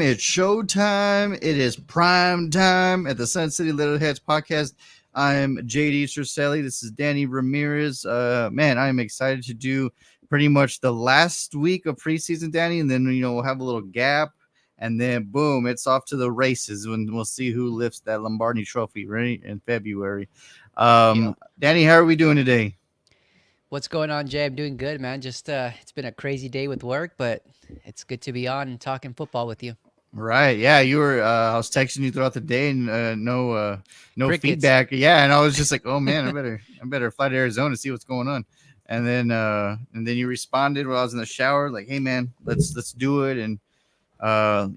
It's showtime. It is prime time at the Sun City Little Heads podcast. I'm JD Cercelli. This is Danny Ramirez. Man, I'm excited to do pretty much the last week of preseason, Danny, and then we'll have a little gap, and then boom, it's off to the races when we'll see who lifts that Lombardi Trophy right in February. Yep. Danny, how are we doing today? What's going on, Jay? I'm doing good, man. Just it's been a crazy day with work, but it's good to be on and talking football with you. Right. Yeah, you were I was texting you throughout the day and no Crickets. feedback. Yeah, and I was just like, "Oh man, I better fly to Arizona to see what's going on." And then you responded while I was in the shower like, "Hey man, let's do it." And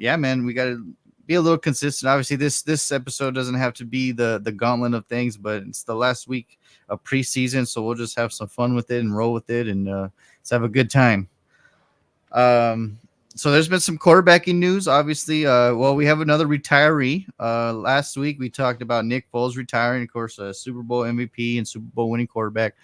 yeah, man, we got to be a little consistent. Obviously, this episode doesn't have to be the gauntlet of things, but it's the last week of preseason, so we'll just have some fun with it and roll with it and let's have a good time. Um, so there's been some quarterbacking news. Obviously, well, we have another retiree. Last week we talked about Nick Foles retiring, of course, Super Bowl MVP and Super Bowl winning quarterback.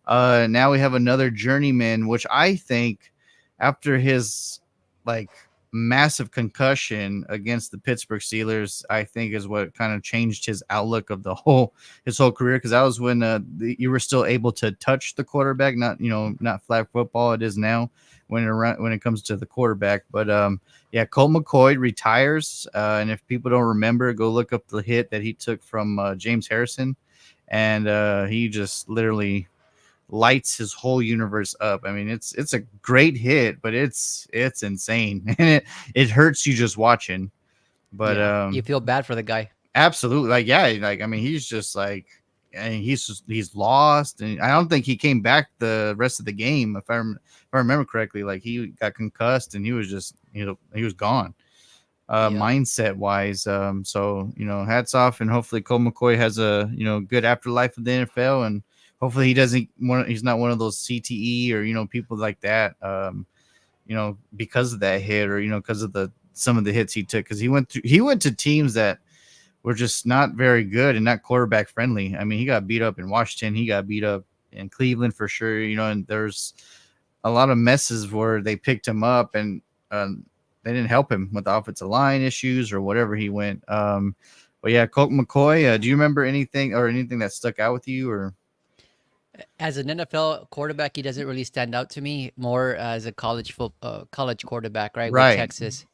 Now we have another journeyman, which I think after his like massive concussion against the Pittsburgh Steelers, I think is what kind of changed his outlook of his whole career. Because that was when you were still able to touch the quarterback, not flag football. It is now when it comes to the quarterback. But yeah, Colt McCoy retires, and if people don't remember, go look up the hit that he took from James Harrison, and he just literally lights his whole universe up. I mean, it's a great hit, but it's insane, and it hurts you just watching. But Yeah, you feel bad for the guy. absolutely, like yeah, like I mean, he's just like, and he's lost, and I don't think he came back the rest of the game. If I remember correctly, like he got concussed, and he was just he was gone. Yep. Mindset wise, so hats off, and hopefully Cole McCoy has a good afterlife of the NFL, and hopefully he's not one of those CTE or people like that. Because of that hit or because of the some of the hits he took because he went to teams that were just not very good and not quarterback friendly. I mean, he got beat up in Washington. He got beat up in Cleveland for sure. And there's a lot of messes where they picked him up and they didn't help him with the offensive line issues or whatever he went. But yeah, Colt McCoy. Do you remember anything that stuck out with you or? As an NFL quarterback, he doesn't really stand out to me. More as a college quarterback, right, with Right. Texas.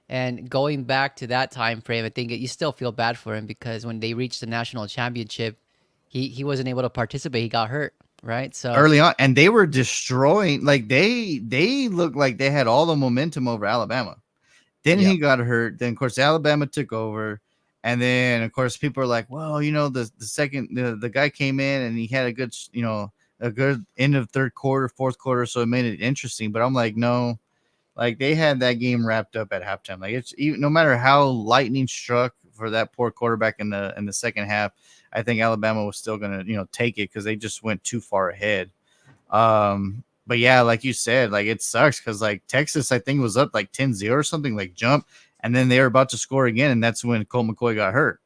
And going back to that time frame, I think you still feel bad for him because when they reached the national championship, he wasn't able to participate. He got hurt, right? So Early on, and they were destroying. Like they looked like they had all the momentum over Alabama. Then yeah, he got hurt. Then of course Alabama took over, and then of course people are like, well, the guy came in and he had a good end of third quarter, fourth quarter, so it made it interesting. But I'm like, no, like they had that game wrapped up at halftime. Like it's even no matter how lightning struck for that poor quarterback in the second half, I think Alabama was still gonna take it because they just went too far ahead. But yeah, like you said, like it sucks because like Texas, I think was up like 10-0 or something, like jump, and then they were about to score again, and that's when Colt McCoy got hurt.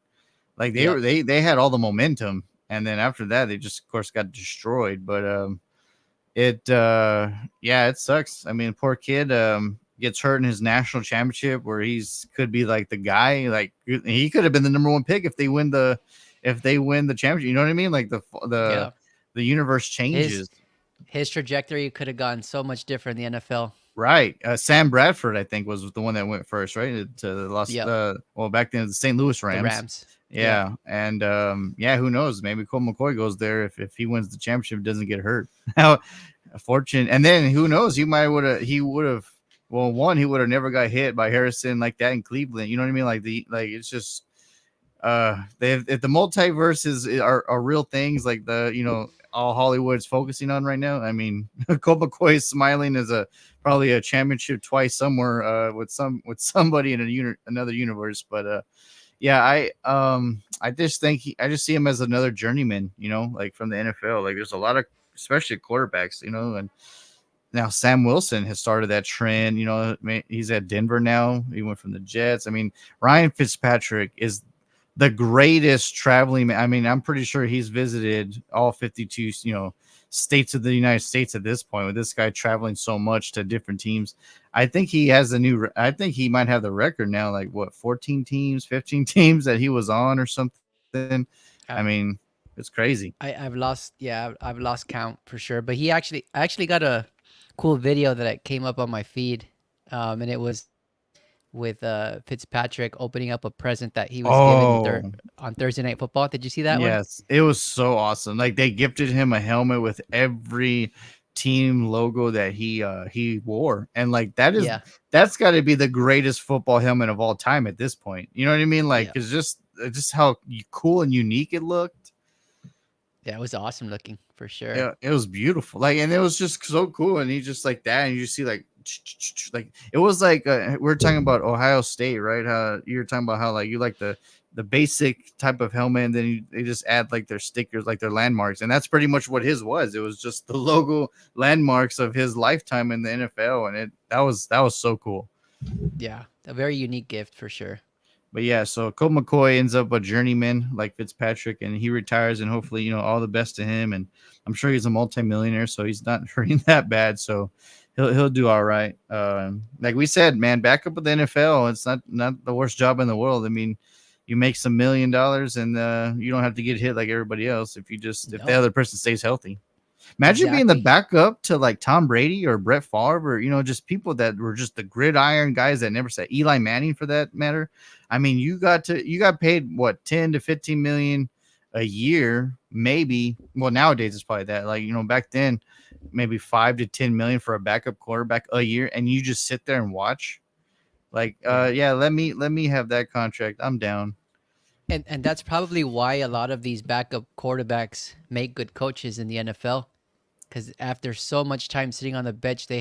Like they yep. were they had all the momentum, and then after that they just of course got destroyed. But it yeah, it sucks. I mean, poor kid gets hurt in his national championship where he's could be like the guy, like he could have been the number one pick if they win the championship. You know what I mean? Like the Yeah. the universe His changes. his trajectory could have gone so much different in the NFL. Right. Sam Bradford, I think, was the one that went first, right? To the lost Yep. well back then the St. Louis The Rams. Rams. Yep. Yeah. And yeah, who knows? Maybe Cole McCoy goes there if he wins the championship, doesn't get hurt. How fortunate. And then who knows? He would have well, one, he would have never got hit by Harrison like that in Cleveland. You know what I mean? Like it's just if the multiverse are real things like all Hollywood's focusing on right now. I mean, Colt McCoy is smiling as probably a championship twice somewhere with somebody in another universe. But yeah, I just think I just see him as another journeyman. Like from the NFL. Like there's a lot of especially quarterbacks. And now Sam Wilson has started that trend. He's at Denver now. He went from the Jets. I mean, Ryan Fitzpatrick is the greatest traveling. I mean, I'm pretty sure he's visited all 52, states of the United States at this point with this guy traveling so much to different teams. I think he has I think he might have the record now, like what, 14 teams, 15 teams that he was on or something. I I've, mean, it's crazy. I've lost, yeah, I've lost count for sure. But I actually got a cool video that came up on my feed, and it was with Fitzpatrick opening up a present that he was given Oh, on Thursday Night Football. Did you see that one? yes, it was so awesome. Like they gifted him a helmet with every team logo that he wore, and like Yeah, that's got to be the greatest football helmet of all time at this point. You know what I mean? Like yeah, it's just how cool and unique it looked. yeah. It was awesome looking for sure. It was beautiful. Like, and it was just so cool. And he just like that, and you see like it was like we are talking about Ohio State, right? How you were talking about how like you like the basic type of helmet, and then they just add like their stickers, like their landmarks, and that's pretty much what his was. It was just the logo landmarks of his lifetime in the NFL, and that was so cool. Yeah, a very unique gift for sure. But yeah, so Colt McCoy ends up a journeyman like Fitzpatrick, and he retires, and hopefully, all the best to him. And I'm sure he's a multimillionaire, so he's not hurting that bad. So he'll do all right. Like we said, man, back up with the NFL. It's not the worst job in the world. I mean, you make some $1 million, and you don't have to get hit like everybody else if the No, other person stays healthy. Imagine being the exactly. backup to like Tom Brady or Brett Favre, or just people that were just the gridiron guys that never said, Eli Manning for that matter. I mean, you got paid what, 10 to 15 million a year, maybe. Well, nowadays it's probably that. Like, back then maybe 5 to 10 million for a backup quarterback a year, and you just sit there and watch. Like, Yeah. yeah, let me have that contract. I'm down. And that's probably why a lot of these backup quarterbacks make good coaches in the NFL, because after so much time sitting on the bench, they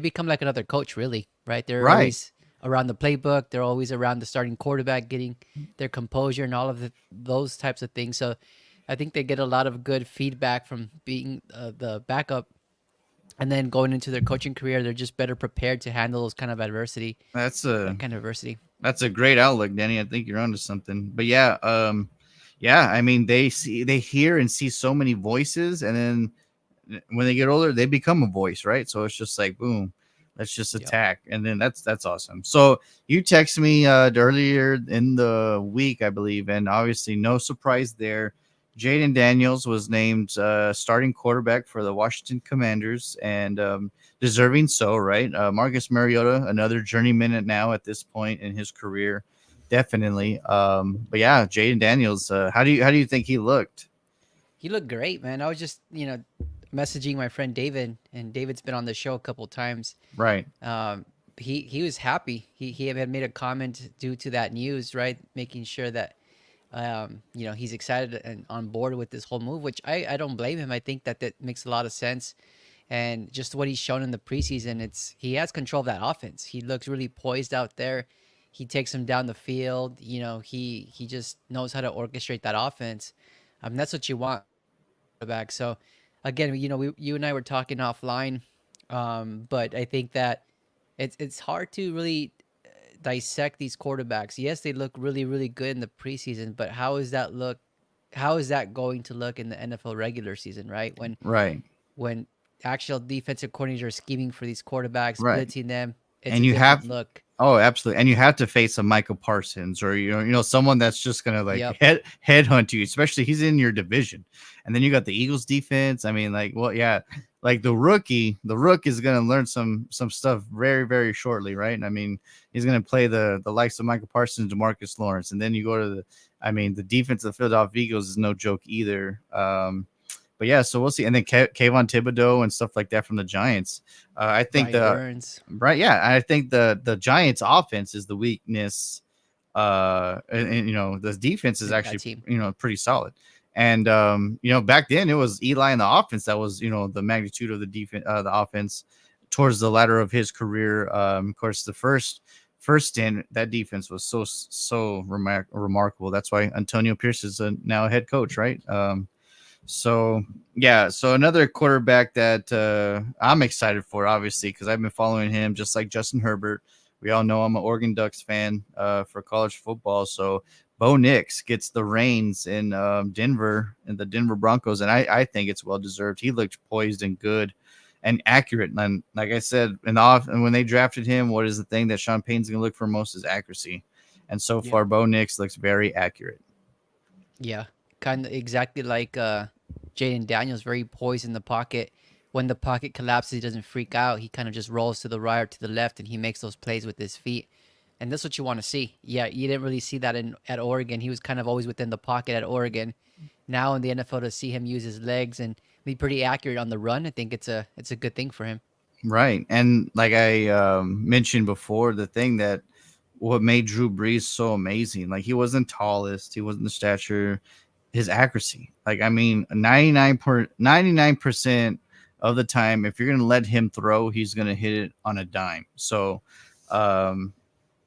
become like another coach, really, right? They're Right. always around the playbook. They're always around the starting quarterback, getting their composure and all of those types of things. So I think they get a lot of good feedback from being the backup, and then going into their coaching career, they're just better prepared to handle those kind of adversity, That's a that kind of adversity. That's a great outlook, Danny. I think you're onto something. But yeah, yeah. I mean, they hear and see so many voices, and then when they get older, they become a voice, right? So it's just like boom, let's just Yep. attack, and then that's awesome. So you text me earlier in the week, I believe, and obviously no surprise there. Jaden Daniels was named starting quarterback for the Washington Commanders, and deserving so, right? Marcus Mariota, another journeyman now at this point in his career, definitely. But yeah, Jaden Daniels, how do you think he looked? He looked great, man. I was just, messaging my friend David, and David's been on the show a couple times. Right, Um, he was happy. He had made a comment due to that news, right? Making sure that he's excited and on board with this whole move, which I don't blame him. I think that makes a lot of sense. And just what he's shown in the preseason, he has control of that offense. He looks really poised out there. He takes them down the field. He just knows how to orchestrate that offense. That's what you want back. So again, you and I were talking offline, but I think that it's hard to really dissect these quarterbacks. Yes, they look really really good in the preseason, but how is that going to look in the NFL regular season, right? right, When actual defensive coordinators are scheming for these quarterbacks, right. blitzing them, it's a And you different have look. Oh, absolutely. And you have to face a Michael Parsons, or someone that's just gonna like Yep. headhunt you, especially he's in your division. And then you got the Eagles defense. I mean, like, well, yeah, like the rook is gonna learn some stuff very, very shortly, right? I mean, he's gonna play the likes of Michael Parsons, DeMarcus Lawrence, and then you go to the defense of the Philadelphia Eagles is no joke either. But yeah, so we'll see. And then Kayvon Thibodeau and stuff like that from the Giants. I think Brian Burns, right, yeah, I think the Giants' offense is the weakness. And the defense is that actually team. pretty solid. And back then it was Eli in the offense that was the magnitude of the defense, the offense towards the latter of his career. Of course, the first stint, that defense was so remarkable. That's why Antonio Pierce is now a head coach, right? So yeah, so another quarterback that I'm excited for, obviously, because I've been following him just like Justin Herbert. We all know I'm an Oregon Ducks fan for college football. So Bo Nix gets the reins in Denver and the Denver Broncos, and I think it's well deserved. He looked poised and good and accurate. And like I said, and when they drafted him, what is the thing that Sean Payton's going to look for most is accuracy. And so Yep. far, Bo Nix looks very accurate. Yeah, kind of exactly like Jaden Daniels, very poised in the pocket. When the pocket collapses, he doesn't freak out. He kind of just rolls to the right or to the left, and he makes those plays with his feet. And that's what you want to see. Yeah, you didn't really see that in at Oregon. He was kind of always within the pocket at Oregon. Now in the NFL, to see him use his legs and be pretty accurate on the run, I think it's a good thing for him. Right. And like I mentioned before, the thing that what made Drew Brees so amazing, like he wasn't tallest, he wasn't the stature, his accuracy. Like, I mean, 99% of the time, if you're going to let him throw, he's going to hit it on a dime. So, um,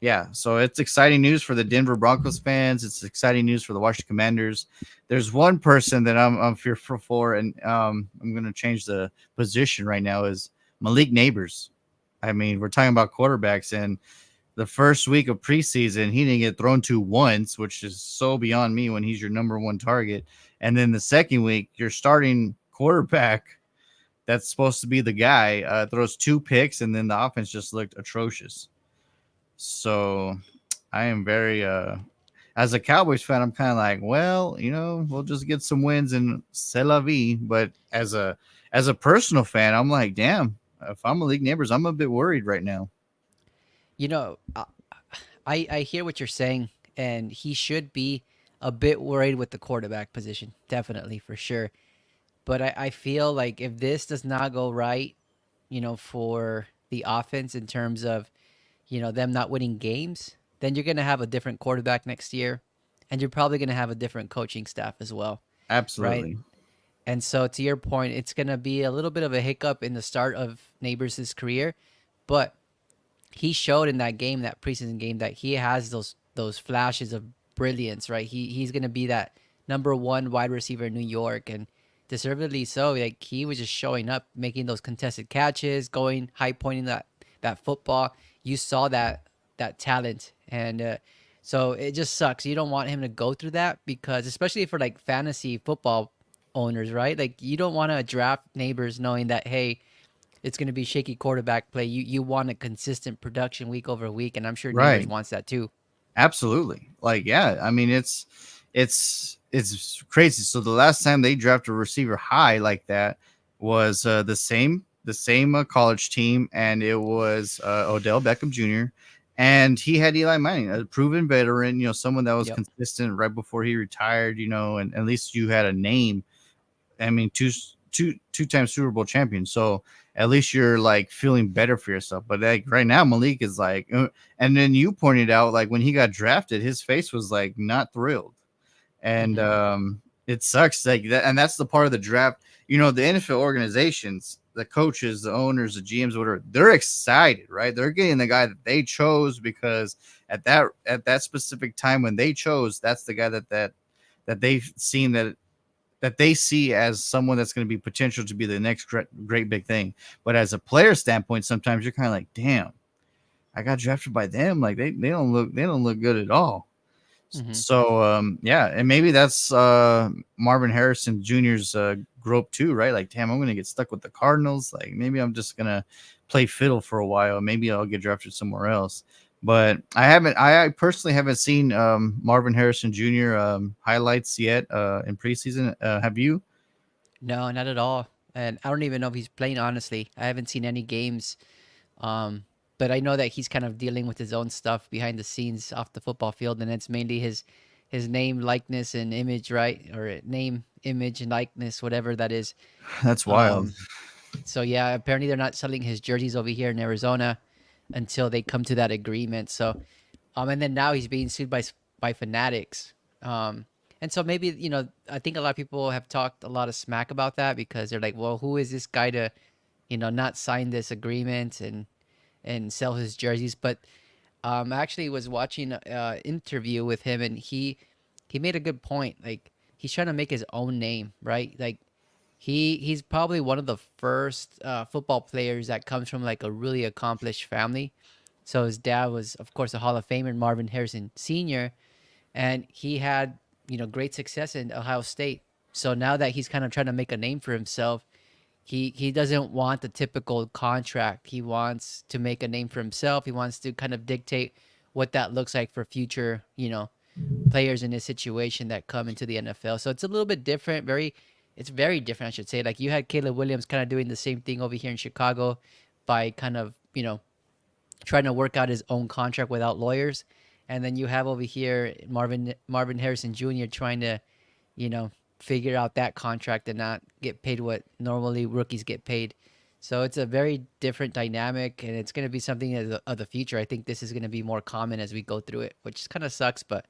yeah, so it's exciting news for the Denver Broncos fans. It's exciting news for the Washington Commanders. There's one person that I'm fearful for, and I'm going to change the position right now is Malik Neighbors. I mean, we're talking about quarterbacks, and the first week of preseason, he didn't get thrown to once, which is so beyond me when he's your number one target. And then the second week, your starting quarterback that's supposed to be the guy throws two picks, and then the offense just looked atrocious. So I am very as a Cowboys fan, I'm kind of like, well, we'll just get some wins and c'est la vie. But as a personal fan, I'm like, damn, if I'm a league neighbors, I'm a bit worried right now. You know, I hear what you're saying, and he should be a bit worried with the quarterback position, definitely for sure. But I feel like if this does not go right, for the offense in terms of, them not winning games, then you're going to have a different quarterback next year. And you're probably going to have a different coaching staff as well, right? Absolutely. And so, to your point, it's going to be a little bit of a hiccup in the start of Neighbors' career. But he showed in that game, that preseason game, that he has those flashes of brilliance, right? He's gonna be that number one wide receiver in New York, and deservedly so. Like he was just showing up, making those contested catches, going high pointing that football. You saw that talent, and so it just sucks. You don't want him to go through that because, especially for like fantasy football owners, right? Like you don't want to draft Neighbors knowing that, hey, it's going to be shaky quarterback play. You want a consistent production week over week, and I'm sure Neighbors Right. wants that too. Absolutely. Like, yeah, I mean, it's crazy. So the last time they drafted a receiver high like that was the same college team, and it was Odell Beckham Jr. And he had Eli Manning, a proven veteran, someone that was Yep. consistent right before he retired, and at least you had a name. I mean, two-time Super Bowl champion. So at least you're like feeling better for yourself. But like right now, Malik is like, and then you pointed out like when he got drafted, his face was like not thrilled, and Mm-hmm. it sucks like that. And that's the part of the draft. The NFL organizations, the coaches, the owners, the GMs, whatever, they're excited, right? They're getting the guy that they chose because at that specific time when they chose, that's the guy that they've seen that they see as someone that's going to be potential to be the next great big thing. But as a player standpoint, sometimes you're kind of like, damn, I got drafted by them. Like they don't look good at all. Mm-hmm. So yeah, and maybe that's Marvin Harrison Jr.'s grope too, right? Like, damn, I'm gonna get stuck with the Cardinals. Like maybe I'm just gonna play fiddle for a while. Maybe I'll get drafted somewhere else. But I personally haven't seen Marvin Harrison Jr. Highlights yet in preseason. Have you? No, not at all. And I don't even know if he's playing. Honestly, I haven't seen any games. Um, but I know that he's kind of dealing with his own stuff behind the scenes off the football field, and it's mainly his name, likeness, and image, right? Or name, image, and likeness, whatever that is. That's wild. Um, so yeah, apparently they're not selling his jerseys over here in Arizona until they come to that agreement. So, and then now he's being sued by Fanatics. Um, and so maybe I think a lot of people have talked a lot of smack about that because they're like, well, who is this guy to not sign this agreement and sell his jerseys? But I actually was watching an interview with him, and he made a good point. Like he's trying to make his own name, right? Like he's probably one of the first football players that comes from like a really accomplished family. So his dad was, of course, a Hall of Famer, Marvin Harrison Sr., and he had great success in Ohio State. So now that he's kind of trying to make a name for himself, he doesn't want the typical contract. He wants to make a name for himself. He wants to kind of dictate what that looks like for future, players in this situation that come into the NFL. So it's a little bit different. It's very different, I should say. Like you had Caleb Williams kind of doing the same thing over here in Chicago by kind of, trying to work out his own contract without lawyers. And then you have over here Marvin Harrison Jr. trying to, you know, figure out that contract and not get paid what normally rookies get paid. So it's a very different dynamic, and it's going to be something of the future. I think this is going to be more common as we go through it, which kind of sucks, but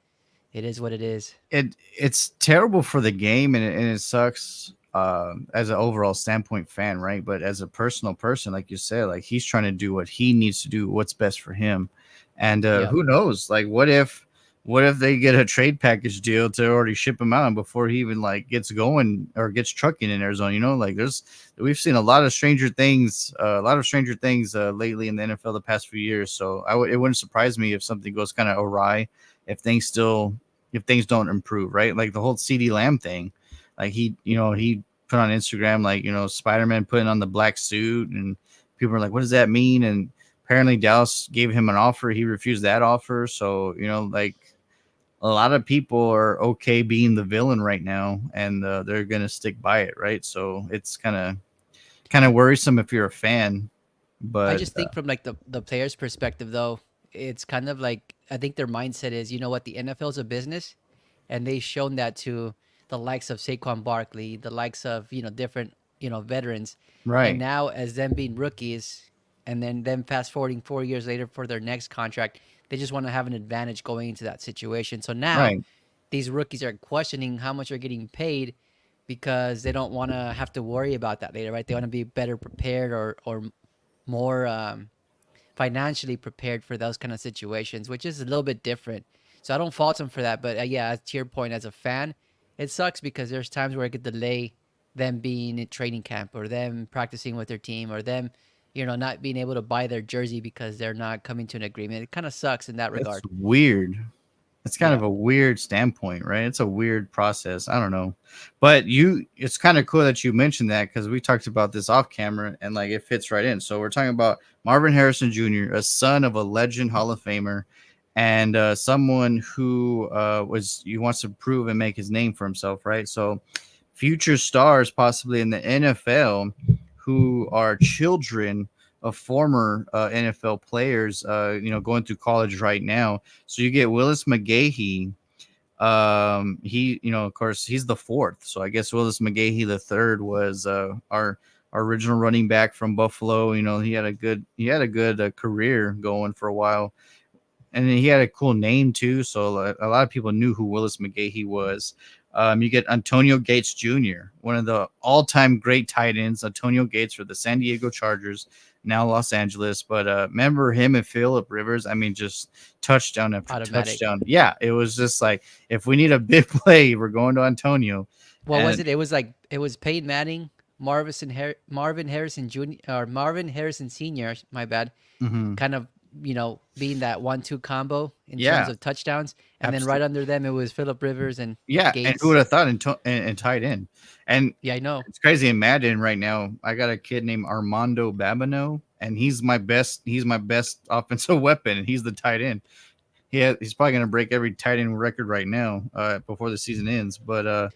it is what it is. It's terrible for the game, and it sucks as an overall standpoint fan, right? But as a personal person, like you said, like he's trying to do what he needs to do, what's best for him. And Yep. who knows? Like, what if they get a trade package deal to already ship him out before he even like gets going or gets trucking in Arizona? You know, like we've seen a lot of stranger things, lately in the NFL the past few years. So it wouldn't surprise me if something goes kind of awry, if things still if things don't improve, right? Like the whole CD Lamb thing, like he put on Instagram like Spider-Man putting on the black suit, and people are like, what does that mean? And apparently Dallas gave him an offer, he refused that offer. So like a lot of people are okay being the villain right now, and they're gonna stick by it, right? So it's kind of worrisome if you're a fan, I but just think from like the player's perspective though, it's kind of like I think their mindset is, you know what, the NFL is a business, and they've shown that to the likes of Saquon Barkley, the likes of different veterans, and right, now as them being rookies, and then them fast forwarding 4 years later for their next contract, they just want to have an advantage going into that situation. So now right. these rookies are questioning how much they're getting paid because they don't want to have to worry about that later, right? They want to be better prepared or more financially prepared for those kind of situations, which is a little bit different. So I don't fault them for that, but yeah, to your point, as a fan, it sucks because there's times where it could delay them being in training camp or them practicing with their team or them, not being able to buy their jersey because they're not coming to an agreement. It kind of sucks in that It's regard. weird. It's kind Yeah. of a weird standpoint, right? It's a weird process. I don't know, but it's kind of cool that you mentioned that because we talked about this off camera, and like it fits right in. So we're talking about Marvin Harrison Jr., a son of a legend Hall of Famer, and someone who was he wants to prove and make his name for himself, right? So future stars possibly in the NFL who are children of former NFL players, going through college right now. So you get Willis McGahee. He, of course, he's the fourth. So I guess Willis McGahee the third was our original running back from Buffalo. He had a good career going for a while, and he had a cool name too. So a lot of people knew who Willis McGahee was. You get Antonio Gates Jr., one of the all-time great tight ends. Antonio Gates for the San Diego Chargers, now Los Angeles. But remember him and Phillip Rivers? I mean, just touchdown after Automatic. touchdown. Yeah, it was just like if we need a big play, we're going to Antonio. What was And it? It was Peyton Manning, Marvin Harrison Jr. or Marvin Harrison Sr. My bad, mhm, kind of being that 1-2 combo in terms yeah, of touchdowns, and then right absolutely. under them it was Philip Rivers and Yeah, and who would Gates. have thought and tight end? And Yeah, I know. it's crazy in Madden right now. I got a kid named Armando Babineau, and he's my best. He's my best offensive weapon, and he's the tight end. He's probably gonna break every tight end record right now before the season ends. But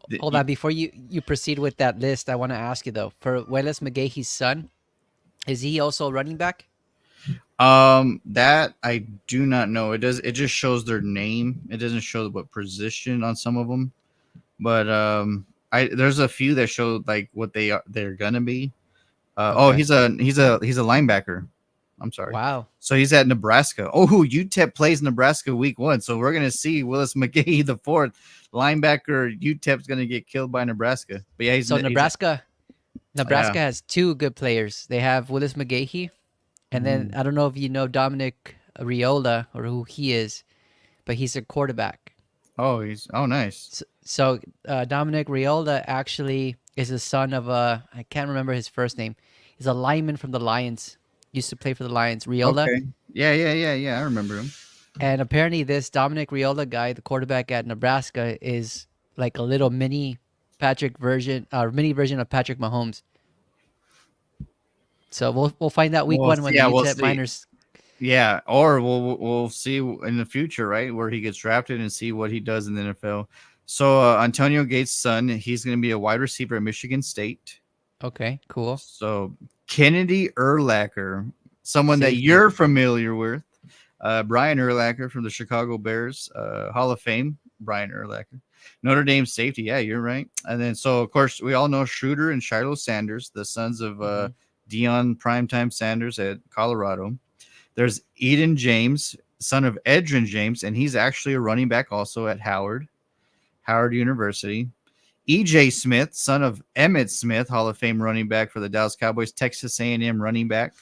the, Hold on, before you proceed with that list, I want to ask you though, for Willis McGahee's son, is he also a running back? that I do not know. It just shows their name. It doesn't show what position on some of them. But I there's a few that show like what they're gonna be. Oh, Okay. he's a linebacker. I'm sorry. Wow. So he's at Nebraska. Oh, UTEP plays Nebraska week 1. So we're gonna see Willis McGahee the fourth linebacker. UTEP's gonna get killed by Nebraska. But yeah, So yeah. Nebraska has two good players. They have Willis McGahee, and then Mhm. I don't know if you know Dominic Riola or who he is, but he's a quarterback. Oh nice. So Dominic Riola actually is the son of a, I can't remember his first name. He's a lineman from the Lions. Used to play for the Lions. Riola. Okay. Yeah. I remember him. And apparently, this Dominic Riola guy, the quarterback at Nebraska, is like a little mini version of Patrick Mahomes. So we'll find out week Well, one when the yeah, we'll UTEP see. Miners. Yeah, or we'll see in the future, right, where he gets drafted and see what he does in the NFL. So Antonio Gates' son, he's going to be a wide receiver at Michigan State. Okay, cool. So Kennedy Urlacher, someone that Safety. you're familiar with, Brian Urlacher from the Chicago Bears, Hall of Fame, Brian Urlacher. Notre Dame safety, yeah, you're right. And then, so of course, we all know Schroeder and Shiloh Sanders, the sons of Hmm. Deion Primetime Sanders at Colorado. There's Eden James, son of Edrin James, and he's actually a running back also at Howard University. EJ Smith, son of Emmett Smith, Hall of Fame running back for the Dallas Cowboys, Texas A&M running back.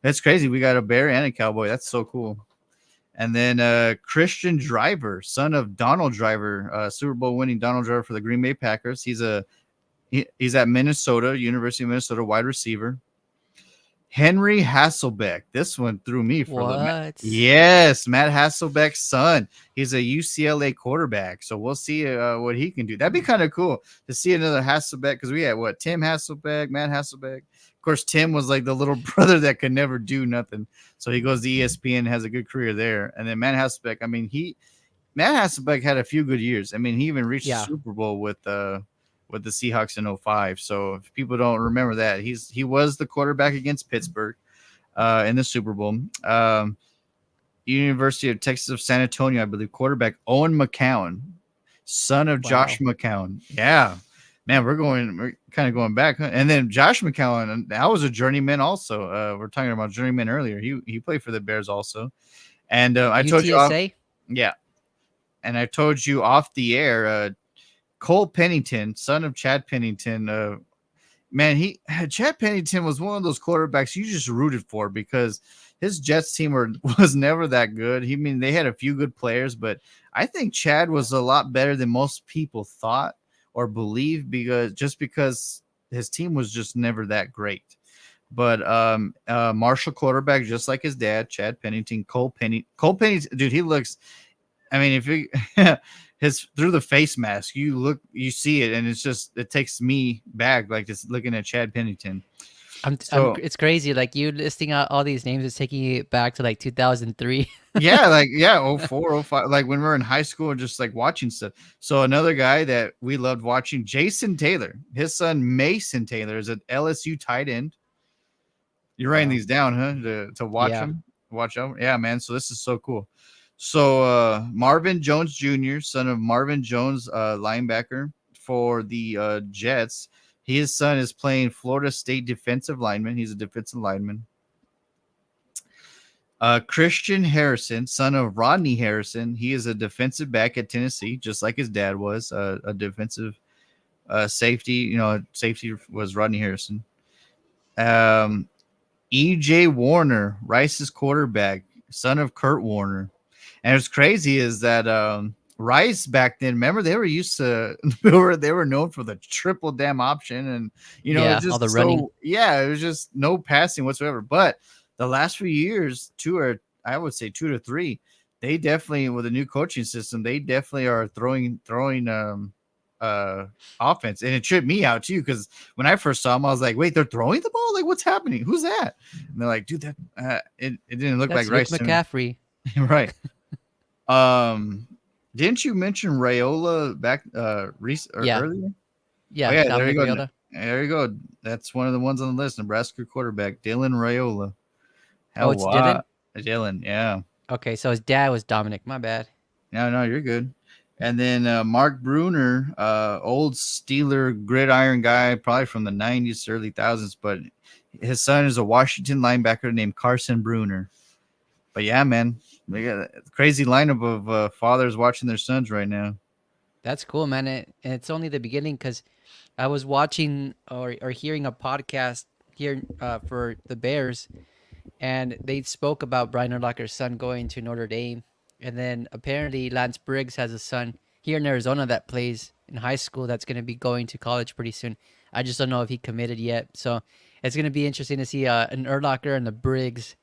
That's crazy. We got a Bear and a Cowboy. That's so cool. And then Christian Driver, son of Donald Driver, Super Bowl winning Donald Driver for the Green Bay Packers. He's at Minnesota, University of Minnesota, wide receiver. Henry Hasselbeck. This one threw me for a little. What? Yes, Matt Hasselbeck's son. He's a UCLA quarterback. So we'll see what he can do. That'd be kind of cool to see another Hasselbeck, because we had what, Tim Hasselbeck, Matt Hasselbeck. Of course, Tim was like the little brother that could never do nothing. So he goes to ESPN and has a good career there. And then Matt Hasselbeck, I mean, Matt Hasselbeck had a few good years. I mean, he even reached the Yeah. Super Bowl with the Seahawks in 05. So if people don't remember that, he was the quarterback against Pittsburgh in the Super Bowl. University of Texas of San Antonio, I believe, quarterback Owen McCown, son of Josh Wow. McCown. Yeah. Man, we're kind of going back. Huh? And then Josh McCown, that was a journeyman also. We're talking about journeyman earlier. He played for the Bears also. And I told you off, UTSA. yeah. And I told you off the air, Cole Pennington, son of Chad Pennington. Man, Chad Pennington was one of those quarterbacks you just rooted for, because his Jets team was never that good. They had a few good players, but I think Chad was a lot better than most people thought or believed, because his team was just never that great. But Marshall quarterback, just like his dad, Chad Pennington. Cole Pennington, dude, he looks. I mean, if you his through the face mask, you see it, and it takes me back, like just looking at Chad Pennington. So It's crazy. Like you listing out all these names is taking you back to like 2003. yeah, like yeah, 04, 05, like when we were in high school, just like watching stuff. So another guy that we loved watching, Jason Taylor, his son Mason Taylor is an LSU tight end. You're writing Wow. these down, huh? To watch Yeah. them, watch out. Yeah, man. So this is so cool. So Marvin Jones Jr., son of Marvin Jones, linebacker for the Jets. His son is playing Florida State defensive lineman. He's a defensive lineman. Christian Harrison, son of Rodney Harrison. He is a defensive back at Tennessee, just like his dad was, a defensive safety. Safety was Rodney Harrison. EJ Warner, Rice's quarterback, son of Kurt Warner. And what's crazy is that Rice back then, remember, they were used to they were known for the triple damn option, and it's Yeah. All just the running. it was just no passing whatsoever. But the last few years, I would say 2 to 3, they definitely, with a new coaching system, they definitely are throwing offense, and it tripped me out too, because when I first saw them, I was like, wait, they're throwing the ball? Like, what's happening? Who's that? And they're like, dude, that it didn't look That's like Luke Rice to me. McCaffrey. Right. Didn't you mention Rayola back Yeah. earlier? Oh Yeah. yeah, there you Dominic go. Riola. There you go. That's one of the ones on the list. Nebraska quarterback Dylan Rayola. Oh, How it's Dylan. Dylan? Yeah. Okay, so his dad was Dominic. My bad. No, you're good. And then Mark Bruner, old Steeler gridiron guy, probably from the 90s, early thousands, but his son is a Washington linebacker named Carson Bruner. But yeah, man, we got a crazy lineup of fathers watching their sons right now. That's cool, man. And it's only the beginning because I was watching or hearing a podcast here for the Bears, and they spoke about Brian Urlacher's son going to Notre Dame, and then apparently Lance Briggs has a son here in Arizona that plays in high school that's going to be going to college pretty soon. I just don't know if he committed yet, so it's going to be interesting to see an Urlacher and the Briggs,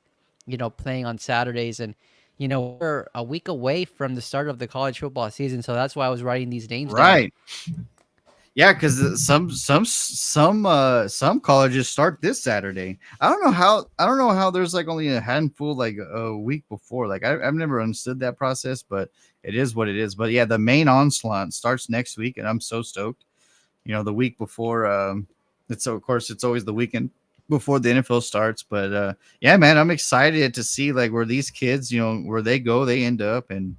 playing on Saturdays, and we're a week away from the start of the college football season, so that's why I was writing these names down. Right. Yeah, because some colleges start this Saturday. I don't know how there's like only a handful like a week before. Like I've never understood that process, but it is what it is. But yeah, the main onslaught starts next week, and I'm so stoked. The week before. It's of course it's always the weekend before the NFL starts, but yeah, man, I'm excited to see like where these kids, where they go, they end up, and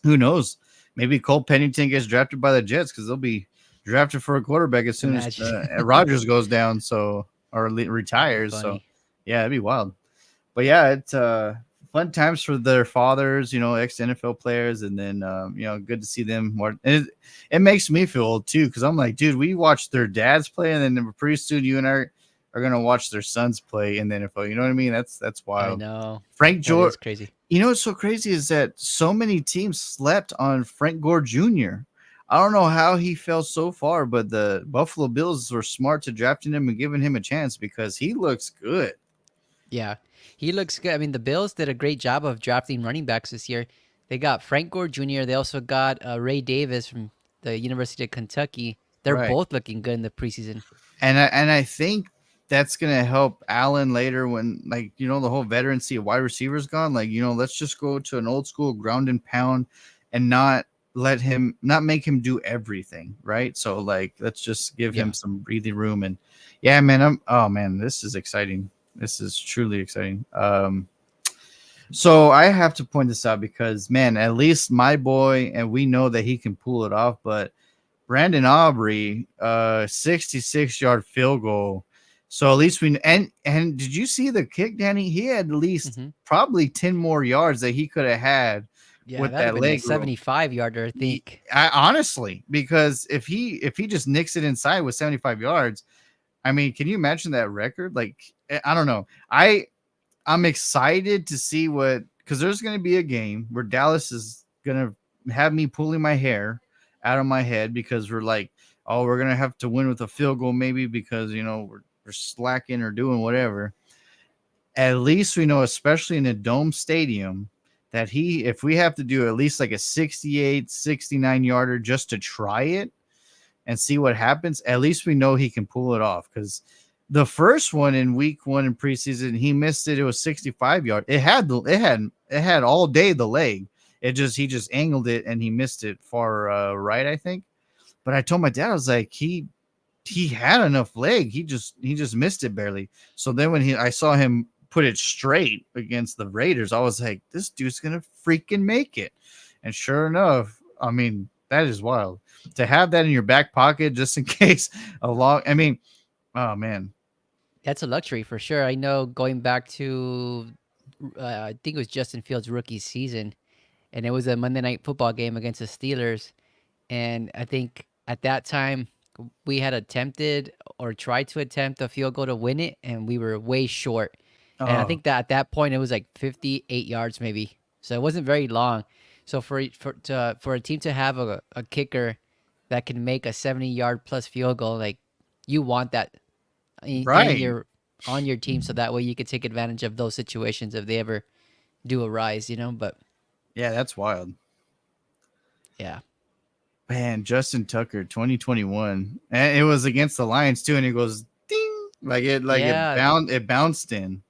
who knows? Maybe Cole Pennington gets drafted by the Jets because they'll be drafted for a quarterback as soon as Imagine. Rodgers goes down, so or That'd be retires. So funny. yeah, it'd be wild. But yeah, it's fun times for their fathers, ex NFL players, and then good to see them more. And it makes me feel old too because I'm like, dude, we watched their dads play, and then pretty soon you and I are gonna watch their sons play in the NFL. You know what I mean? That's I wild. know. Frank That George. is crazy. What's so crazy is that so many teams slept on Frank Gore Jr. I don't know how he fell so far, but the Buffalo Bills were smart to drafting him and giving him a chance because he looks good. Yeah, he looks good. I mean, the Bills did a great job of drafting running backs this year. They got Frank Gore Jr. They also got Ray Davis from the University of Kentucky. They're Right. both looking good in the preseason. And I think that's gonna help Allen later when like the whole veterancy of wide receivers gone. Like let's just go to an old school ground and pound, and not make him do everything. Right. So like let's just give him Yeah. some breathing room. And yeah, man, oh man, this is exciting. This is truly exciting. So I have to point this out because man, at least my boy, and we know that he can pull it off, but Brandon Aubrey, 66-yard field goal. So at least and did you see the kick, Danny? He had at least hmm probably 10 more yards that he could have had Yeah, with that'd have that been a leg roll. 75-yarder, I think. Honestly, because if he just nicks it inside with 75 yards, I mean, can you imagine that record? Like, I don't know. I'm excited to see because there's going to be a game where Dallas is going to have me pulling my hair out of my head because we're like, oh, we're going to have to win with a field goal maybe because, we're slacking or doing whatever. At least we know, especially in a dome stadium, that if we have to do at least like a 68, 69 yarder just to try it, and see what happens, at least we know he can pull it off. Because the first one in week one in preseason, he missed it. It was 65 yard. It had all day the leg. He just angled it and he missed it far right, I think. But I told my dad, I was like, he had enough leg. He just missed it barely. So then when I saw him put it straight against the Raiders, I was like, this dude's gonna freaking make it. And sure enough, I mean, that is wild to have that in your back pocket just in case I mean, oh man. That's a luxury for sure. I know going back to, I think it was Justin Fields' rookie season, and it was a Monday night football game against the Steelers. And I think at that time we had attempted or tried to attempt a field goal to win it, and we were way short. And I Oh, think that at that point it was like 58 yards maybe, so it wasn't very long. So for a team to have a kicker that can make a 70-yard plus field goal, like you want that in right. your on your team, so that way you could take advantage of those situations if they ever do arise. But Yeah, that's wild. yeah, Man, Justin Tucker, 2021. And it was against the Lions too, and it goes ding yeah, it bounced in.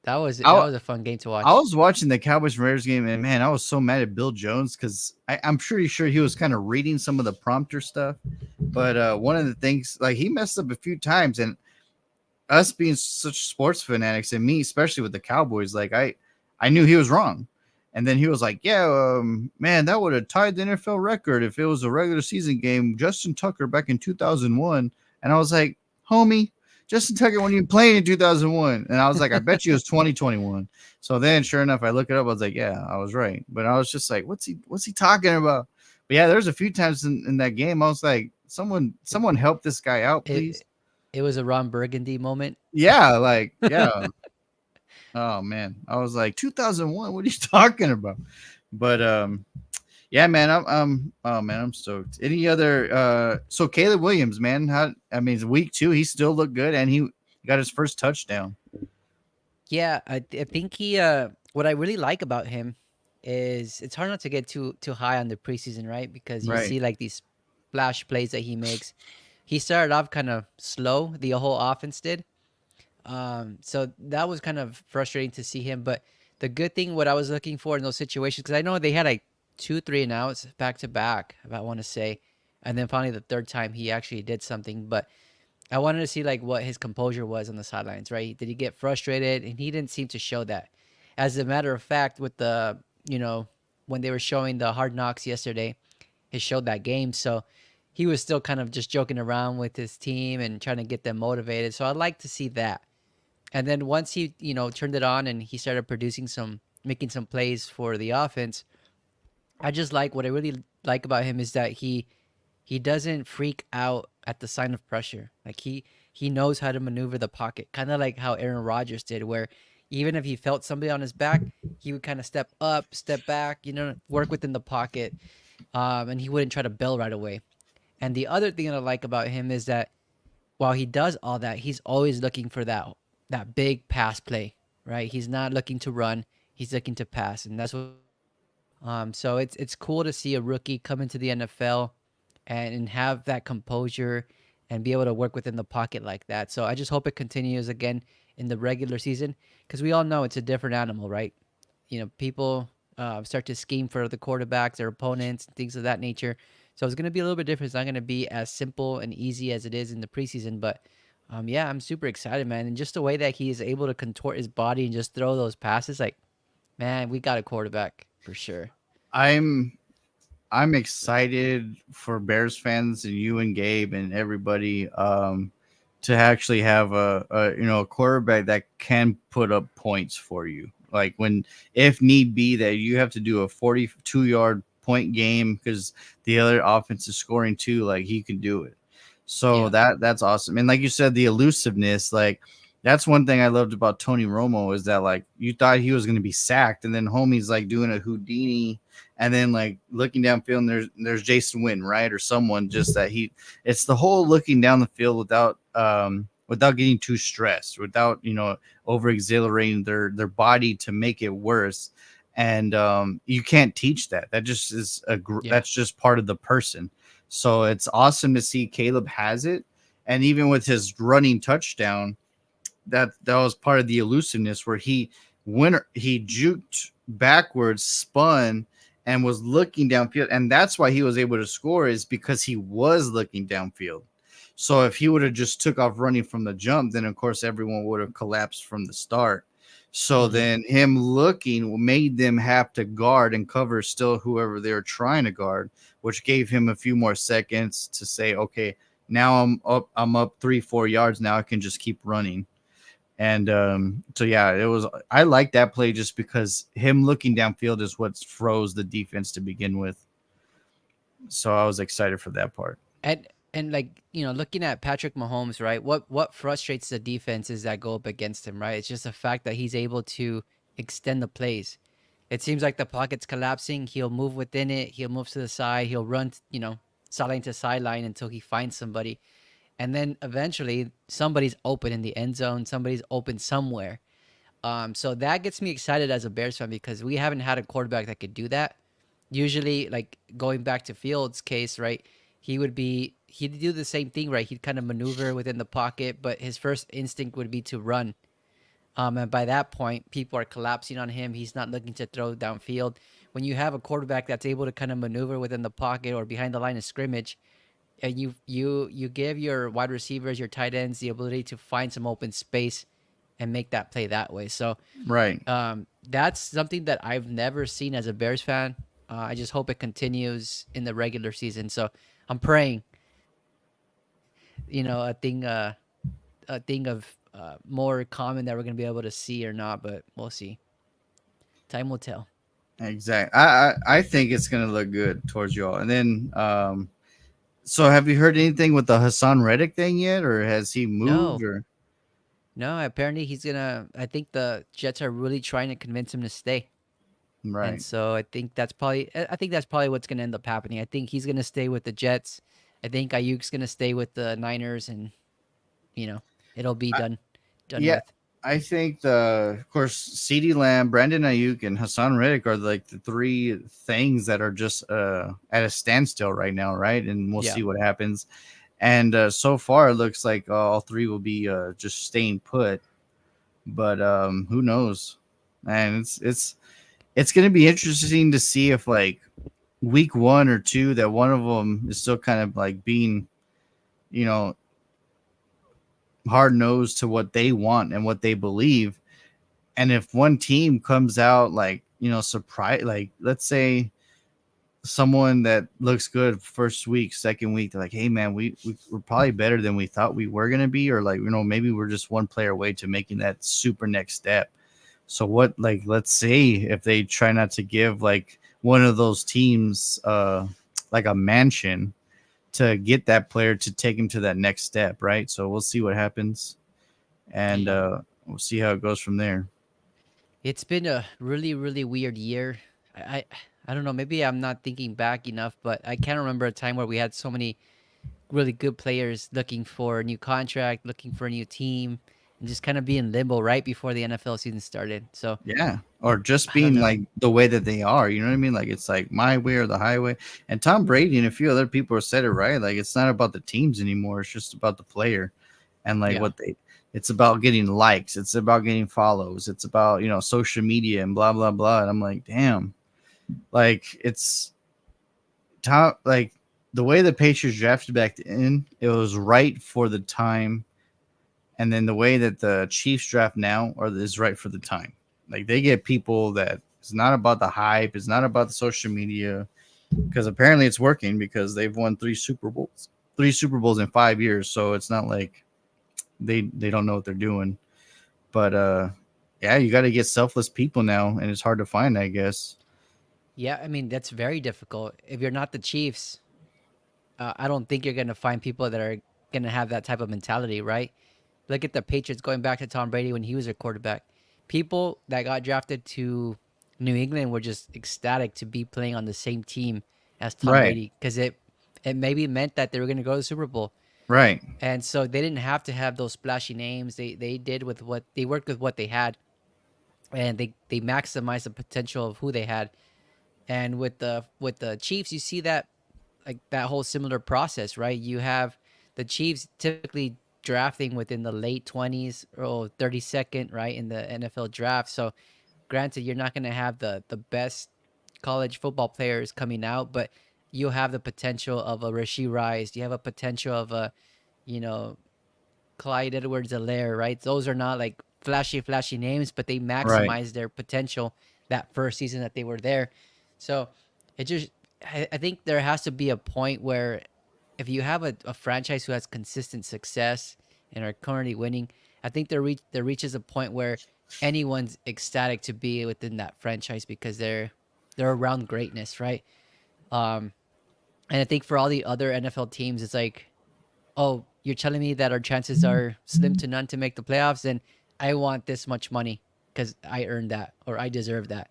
that I, was a fun game to I watch. was watching the Cowboys Raiders game, and man, I was so mad at Bill Jones because I'm pretty sure he was kind of reading some of the prompter stuff. But one of the things, like he messed up a few times, and us being such sports fanatics, and me especially with the Cowboys, like I knew he was wrong. And then he was like, "Yeah, man, that would have tied the NFL record if it was a regular season game." Justin Tucker back in 2001, and I was like, "Homie, Justin Tucker when you playing in 2001," and I was like, "I bet you it was 2021." So then, sure enough, I look it up. I was like, "Yeah, I was right," but I was just like, "What's he talking about?" But yeah, there's a few times in that game I was like, "Someone help this guy out, please." It it was a Ron Burgundy moment. Yeah, like yeah. Oh man, I was like 2001. What are you talking about? But yeah, man, oh man, I'm stoked. Any other so Caleb Williams, man, I mean, it's week 2, he still looked good and he got his first touchdown. Yeah, I think he what I really like about him is it's hard not to get too high on the preseason, right? Because you Right. see like these flash plays that he makes. He started off kind of slow, the whole offense did. So that was kind of frustrating to see him. But the good thing, what I was looking for in those situations, because I know they had like two, three and outs back to back, if I want to say. And then finally the third time he actually did something. But I wanted to see like what his composure was on the sidelines, right? Did he get frustrated? And he didn't seem to show that. As a matter of fact, with the, when they were showing the Hard Knocks yesterday, it showed that game. So he was still kind of just joking around with his team and trying to get them motivated. So I'd like to see that. And then once he, turned it on and he started producing making some plays for the offense, I just like what I really like about him is that he doesn't freak out at the sign of pressure. Like he knows how to maneuver the pocket, kind of like how Aaron Rodgers did, where even if he felt somebody on his back, he would kind of step up, step back, work within the pocket, and he wouldn't try to bail right away. And the other thing that I like about him is that while he does all that, he's always looking for that big pass play, right? He's not looking to run; he's looking to pass, and that's what. So it's cool to see a rookie come into the NFL and have that composure and be able to work within the pocket like that. So I just hope it continues again in the regular season because we all know it's a different animal, right? People start to scheme for the quarterbacks, their opponents, and things of that nature. So it's going to be a little bit different. It's not going to be as simple and easy as it is in the preseason. But yeah, I'm super excited, man. And just the way that he is able to contort his body and just throw those passes, like, man, we got a quarterback for sure. I'm I'm excited for Bears fans and you and Gabe and everybody to actually have a quarterback that can put up points for you. Like when if need be that you have to do a 42-yard point game because the other offense is scoring too, like he can do it. So Yeah. that's awesome. And like you said, the elusiveness, like that's one thing I loved about Tony Romo is that like you thought he was going to be sacked, and then homie's like doing a Houdini, and then like looking downfield, and there's Jason Witten, right, or someone just that it's the whole looking down the field without getting too stressed, without over exhilarating their body to make it worse. And you can't teach that. That just is Yeah. that's just part of the person. So it's awesome to see Caleb has it, and even with his running touchdown, that was part of the elusiveness where he juked backwards, spun, and was looking downfield, and that's why he was able to score is because he was looking downfield. So if he would have just took off running from the jump, then of course everyone would have collapsed from the start. So Hmm. then him looking made them have to guard and cover still whoever they were trying to guard, which gave him a few more seconds to say, okay, now I'm up 3-4 yards. Now I can just keep running. And so yeah, it was. I like that play just because him looking downfield is what froze the defense to begin with. So I was excited for that part. And like looking at Patrick Mahomes, right? What frustrates the defenses that go up against him, right? It's just the fact that he's able to extend the plays. It seems like the pocket's collapsing. He'll move within it. He'll move to the side. He'll run, sideline to sideline until he finds somebody, and then eventually somebody's open in the end zone. Somebody's open somewhere. So that gets me excited as a Bears fan because we haven't had a quarterback that could do that. Usually, like going back to Fields' case, right? He'd do the same thing, right? He'd kind of maneuver within the pocket, but his first instinct would be to run. And by that point, people are collapsing on him. He's not looking to throw downfield. When you have a quarterback that's able to kind of maneuver within the pocket or behind the line of scrimmage, and you give your wide receivers, your tight ends, the ability to find some open space and make that play that way. So Right. that's something that I've never seen as a Bears fan. I just hope it continues in the regular season. So I'm praying, you know, a thing, uh, a thing of more common that we're gonna be able to see or not, but we'll see. Time will tell. Exactly. I think it's gonna look good towards y'all. And then so have you heard anything with the Hassan Reddick thing yet, or has he moved No, or no. Apparently he's gonna. I think the Jets are really trying to convince him to stay. And right? so I think that's probably what's going to end up happening. I think he's going to stay with the Jets. I think Ayuk's going to stay with the Niners, and you know it'll be I, done yeah, with. I think of course, CeeDee Lamb, Brandon Ayuk, and Hassan Reddick are like the three things that are just at a standstill right now, right? And we'll Yeah. see what happens. And so far, it looks like all three will be just staying put. But who knows? And it's going to be interesting to see if like week 1 or 2 that one of them is still kind of like being, you know, hard nosed to what they want and what they believe. And if one team comes out like, surprise, like let's say someone that looks good first week, second week, they're like, hey man, we're probably better than we thought we were gonna be, or like, maybe we're just one player away to making that super next step. So what, like, let's say if they try not to give like one of those teams like a mansion to get that player to take him to that next step, right? So we'll see what happens, and Yeah. we'll see how it goes from there. It's been a really, really weird year. I, I, I don't know. Maybe I'm not thinking back enough, but I can't remember a time where we had so many really good players looking for a new contract, looking for a new team, and just kind of be in limbo right before the NFL season started. So Yeah. Or just I don't being know. like the way that they are, you know what I mean? Like it's like my way or the highway. And Tom Brady and a few other people have said it right. Like it's not about the teams anymore. It's just about the player and like Yeah. what they it's about getting likes. It's about getting follows. It's about, social media and blah blah blah. And I'm like, damn. Like it's Tom, like the way the Patriots drafted back in, it was right for the time, and then the way that the Chiefs draft now is right for the time. Like they get people that it's not about the hype, it's not about the social media, because apparently it's working because they've won three Super Bowls in 5 years. So it's not like they don't know what they're doing. But yeah, you got to get selfless people now, and it's hard to find, I guess. Yeah. I mean, that's very difficult. If you're not the Chiefs, I don't think you're going to find people that are going to have that type of mentality, right? Look at the Patriots going back to Tom Brady when he was a quarterback. People that got drafted to New England were just ecstatic to be playing on the same team as Tom Right, Brady because it maybe meant that they were going to go to the Super Bowl. right, And so they didn't have to have those splashy names. They did with what they worked with what they had, and they maximized the potential of who they had. And with the Chiefs, you see that like that whole similar process, right? You have the Chiefs typically drafting within the late 20s or 32nd, right, in the NFL draft. So granted, you're not going to have the best college football players coming out, but you have the potential of a Rasheed Rice. You have a potential of a, you know, Clyde Edwards-Helaire, right? Those are not like flashy names, but they right. maximize their potential that first season that they were there. So it just, I think there has to be a point where if you have a franchise who has consistent success and are currently winning, I think there reaches a point where anyone's ecstatic to be within that franchise because they're around greatness, right? Um, and I think for all the other NFL teams, it's like, oh, you're telling me that our chances are slim to none to make the playoffs, then I want this much money because I earned that or I deserve that.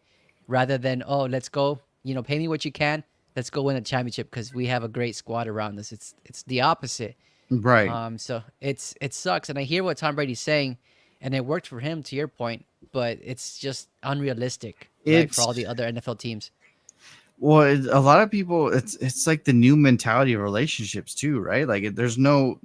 Rather than, oh, let's go, pay me what you can. Let's go win a championship because we have a great squad around us. It's the opposite. Right. So it sucks, and I hear what Tom Brady's saying, and it worked for him to your point, but it's just unrealistic, right, for It's all the other NFL teams. Well, a lot of people, it's like the new mentality of relationships too, right? Like there's no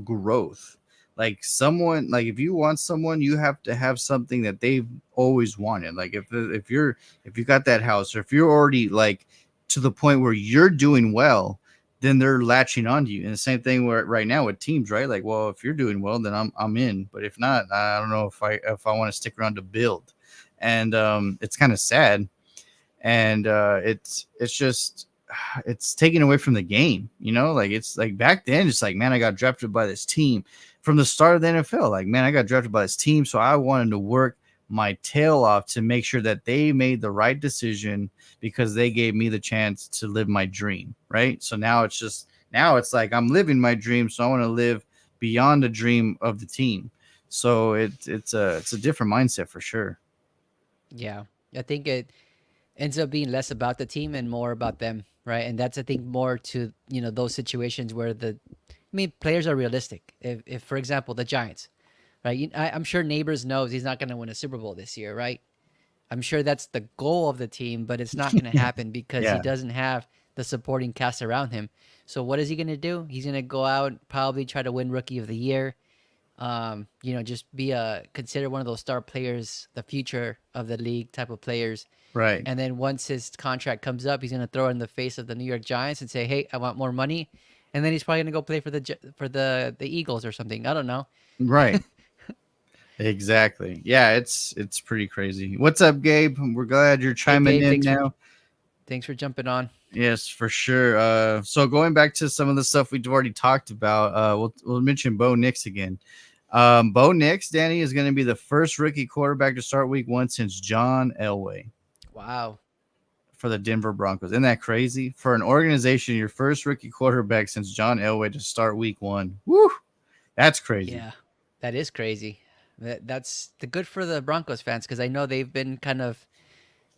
growth. Like someone, like if you want someone, you have to have something that they've always wanted. Like if you got that house, or if you're already like to the point where you're doing well, then they're latching onto you. And the same thing where right now with teams, right? Like, well, if you're doing well, then I'm in. But if not, I don't know if I want to stick around to build. And it's kind of sad, and it's just it's taken away from the game, like it's like back then it's like, man, I got drafted by this team from the start of the NFL. Like, man, I got drafted by this team, so I wanted to work my tail off to make sure that they made the right decision because they gave me the chance to live my dream, right? So now it's like I'm living my dream, so I want to live beyond the dream of the team. So it's a different mindset for sure. Yeah, I think it ends up being less about the team and more about them, right? And that's I think more to those situations where players are realistic. If for example the Giants, right? I'm sure Neighbors knows he's not going to win a Super Bowl this year, right? I'm sure that's the goal of the team, but it's not going to happen because he Yeah, doesn't have the supporting cast around him. So what is he going to do? He's going to go out, probably try to win Rookie of the Year. Just be consider one of those star players, the future of the league type of players. right. And then once his contract comes up, he's going to throw it in the face of the New York Giants and say, "Hey, I want more money." And then he's probably going to go play for the Eagles or something. I don't know. Right. Exactly. Yeah, it's pretty crazy. What's up, Gabe? We're glad you're Hey, chiming Gabe, in now. thanks for jumping on. Yes, for sure. So going back to some of the stuff we've already talked about, we'll mention Bo Nix again. Bo Nix, Danny, is going to be the first rookie quarterback to start week 1 since John Elway Wow. for the Denver Broncos. Isn't that crazy? For an organization, your first rookie quarterback since John Elway to start week 1. Woo! That's crazy. Yeah, that is crazy. That's the good for the Broncos fans because I know they've been kind of,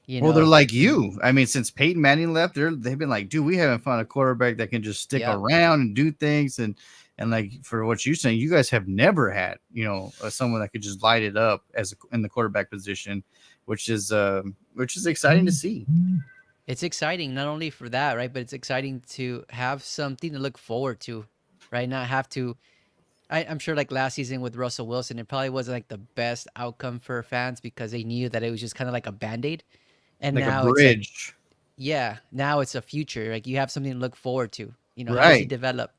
you Well, they're know, like in you. I mean, since Peyton Manning left, they've been like, dude, we haven't found a quarterback that can just stick yep, around and do things. And like for what you're saying, you guys have never had, someone that could just light it up in the quarterback position, which is exciting to see. it's exciting not only for that, right, but it's exciting to have something to look forward to, right? Not have to. I'm sure like last season with Russell Wilson, it probably wasn't like the best outcome for fans because they knew that it was just kind of like a band-aid. And Like a now it's like, bridge. yeah, now it's a future. Like you have something to look forward to. How does he Right. develop?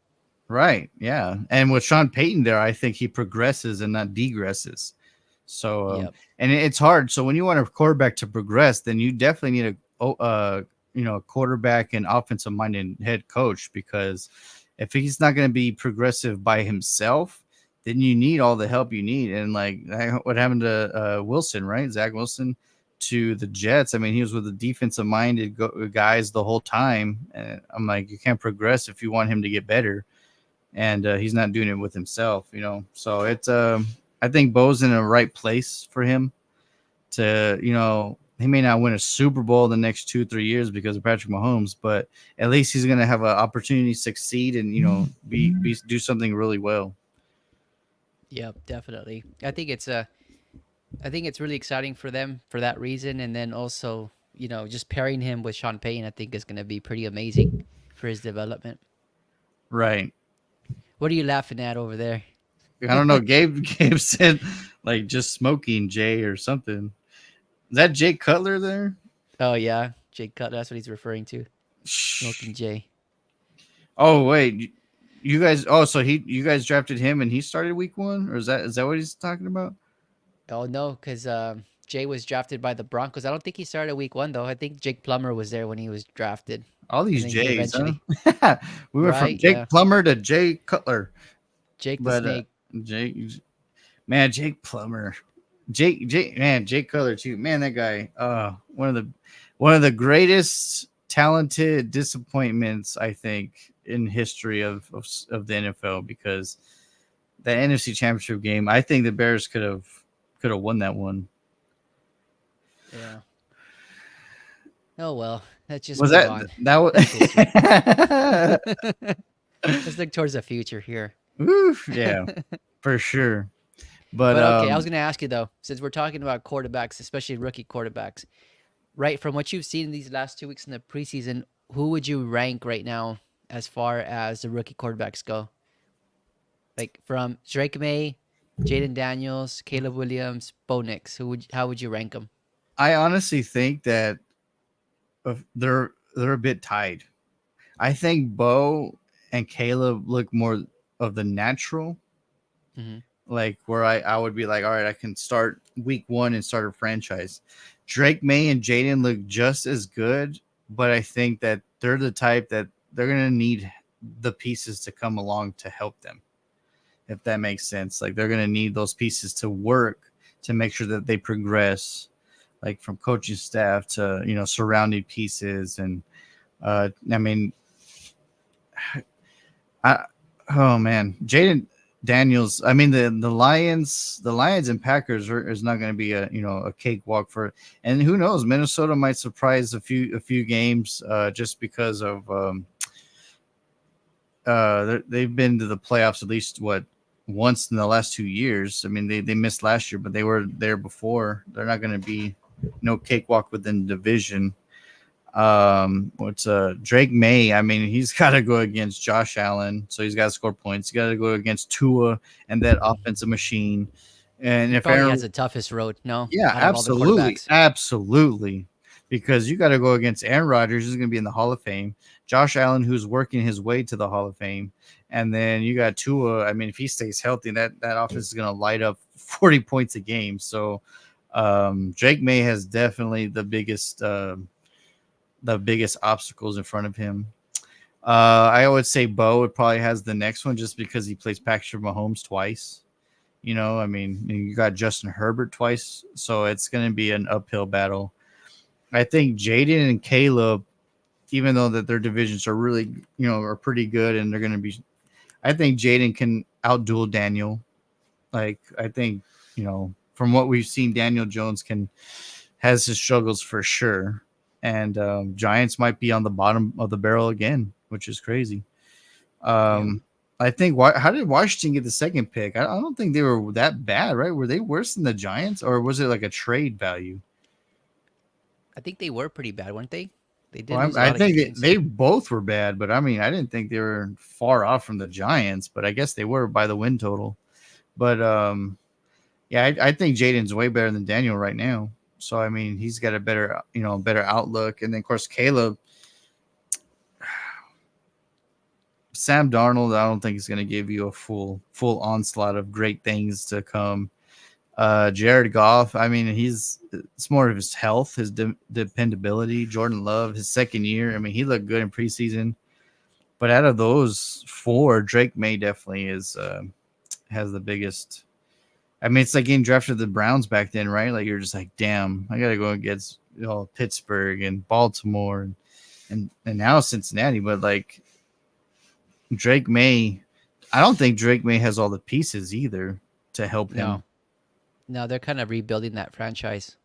Right. Yeah. And with Sean Payton there, I think he progresses and not degresses. So, Yep. and it's hard. So when you want a quarterback to progress, then you definitely need a quarterback and offensive minded head coach, because if he's not going to be progressive by himself, then you need all the help you need. And like what happened to Wilson, right? Zach Wilson to the Jets. I mean, he was with the defensive minded guys the whole time. And I'm like, you can't progress if you want him to get better. And he's not doing it with himself. So it's I think Bo's in the right place for him to, he may not win a Super Bowl the next 2-3 years because of Patrick Mahomes, but at least he's going to have an opportunity to succeed and, do something really well. Yep, definitely. I think it's really exciting for them for that reason, and then also, just pairing him with Sean Payton, I think is going to be pretty amazing for his development. Right. What are you laughing at over there? I don't know. Gabe said like just smoking Jay or something. Is that Jay Cutler there? Oh yeah, Jake Cutler. That's what he's referring to. Shh. Smoking Jay. Oh wait, you guys. Oh, so you guys drafted him and he started week 1, or is that what he's talking about? Oh no, because Jay was drafted by the Broncos. I don't think he started week 1 though. I think Jake Plummer was there when he was drafted, All and these then he J's, eventually, huh? We went from right? Jake Yeah, Plummer to Jay Cutler, Jake the but Snake. Jake, man, Jake Plummer, man, Jake Cutler too. Man, that guy, one of the greatest talented disappointments I think in history of the NFL, because that NFC Championship game, I think the Bears could have won that one. Yeah. Oh well, let's just Was move that on. that was? That's history. Let's look towards the future here. Oof, yeah, for sure. But But okay, I was going to ask you though, since we're talking about quarterbacks, especially rookie quarterbacks, right? From what you've seen in these last 2 weeks in the preseason, who would you rank right now as far as the rookie quarterbacks go? Like from Drake May, Jaden Daniels, Caleb Williams, Bo Nix. How would you rank them? I honestly think that they're a bit tied. I think Bo and Caleb look more of the natural, Hmm. like where I would be like, all right, I can start week 1 and start a franchise. Drake May and Jaden look just as good, but I think that they're the type that they're gonna need the pieces to come along to help them, if that makes sense. Like they're gonna need those pieces to work to make sure that they progress, like from coaching staff to surrounding pieces. And I mean, I oh man, Jaden Daniels. I mean the Lions and Packers is not going to be a cakewalk for. And who knows, Minnesota might surprise a few games just because of they've been to the playoffs at least what once in the last 2 years. I mean, they missed last year, but they were there before. They're not going to be no cakewalk within the division. What's Drake May? I mean, he's got to go against Josh Allen, so he's got to score points. He's got to go against Tua and that offensive machine. And He if probably Aaron, has the toughest road, no, yeah, out of all the absolutely, quarterbacks. absolutely, because you got to go against Aaron Rodgers, who's going to be in the Hall of Fame. Josh Allen, who's working his way to the Hall of Fame, and then you got Tua. I mean, if he stays healthy, that offense is going to light up 40 points a game. So Drake May has definitely the biggest obstacles in front of him. I would say Bo would probably has the next one just because he plays Patrick Mahomes twice. You know, I mean, you got Justin Herbert twice, so it's going to be an uphill battle. I think Jaden and Caleb, even though that their divisions are really, are pretty good, and they're going to be. I think Jaden can outduel Daniel. Like I think, from what we've seen, Daniel Jones has his struggles for sure, and Giants might be on the bottom of the barrel again, which is crazy. Yeah, I think how did Washington get the second pick? I don't think they were that bad, right? Were they worse than the Giants, or was it like a trade value? I think they were pretty bad, weren't they? They did Well, lose a I lot of think games. they both were bad, but I mean, I didn't think they were far off from the Giants, but I guess they were by the win total. But yeah, I think Jaden's way better than Daniel right now. So I mean, he's got a better outlook, and then of course Caleb, Sam Darnold. I don't think he's going to give you a full onslaught of great things to come. Jared Goff, I mean, it's more of his health, his dependability. Jordan Love, his second year, I mean, he looked good in preseason. But out of those four, Drake May definitely has the biggest. I mean, it's like getting drafted to the Browns back then, right? Like you're just like, damn, I got to go against Pittsburgh and Baltimore and now Cincinnati. But like Drake May, I don't think Drake May has all the pieces either to help him. No, no, they're kind of rebuilding that franchise,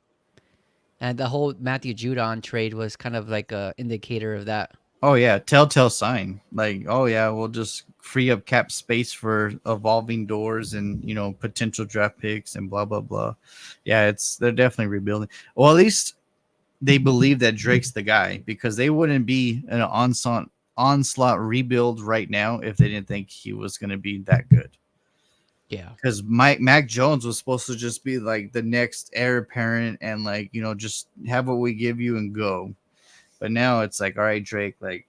and the whole Matthew Judon trade was kind of like a indicator of that. Oh yeah, telltale sign. Like, oh yeah, we'll just free up cap space for evolving doors and potential draft picks and blah blah blah. Yeah, they're definitely rebuilding. Well, at least they believe that Drake's the guy, because they wouldn't be an onslaught rebuild right now if they didn't think he was going to be that good. Yeah, Because Mac Jones was supposed to just be like the next heir apparent and like just have what we give you and go. But now it's like, all right, Drake, like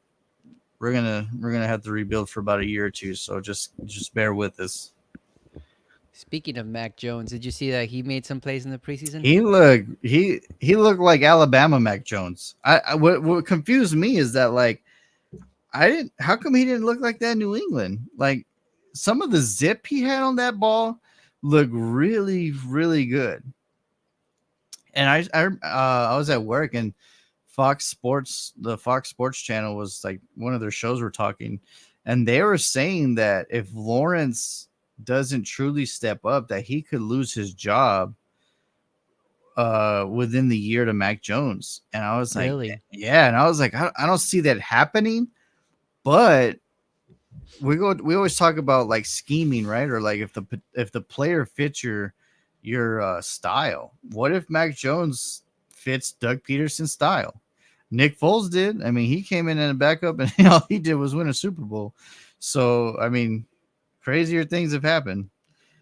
we're gonna have to rebuild for about a year or two. So just bear with us. speaking of Mac Jones, did you see that he made some plays in the preseason? He looked like Alabama Mac Jones. What confused me is that like I didn't. How come he didn't look like that in New England? Like some of the zip he had on that ball looked really really good. And I was at work, and the Fox Sports channel was like one of their shows were talking, and they were saying that if Lawrence doesn't truly step up, that he could lose his job within the year to Mac Jones. And I was like, Really? yeah, and I was like, I don't see that happening, but we always talk about like scheming, right? Or like if the player fits your style. What if Mac Jones fits Doug Peterson's style? Nick Foles did. I mean, he came in a backup, and all he did was win a Super Bowl. So, I mean, crazier things have happened.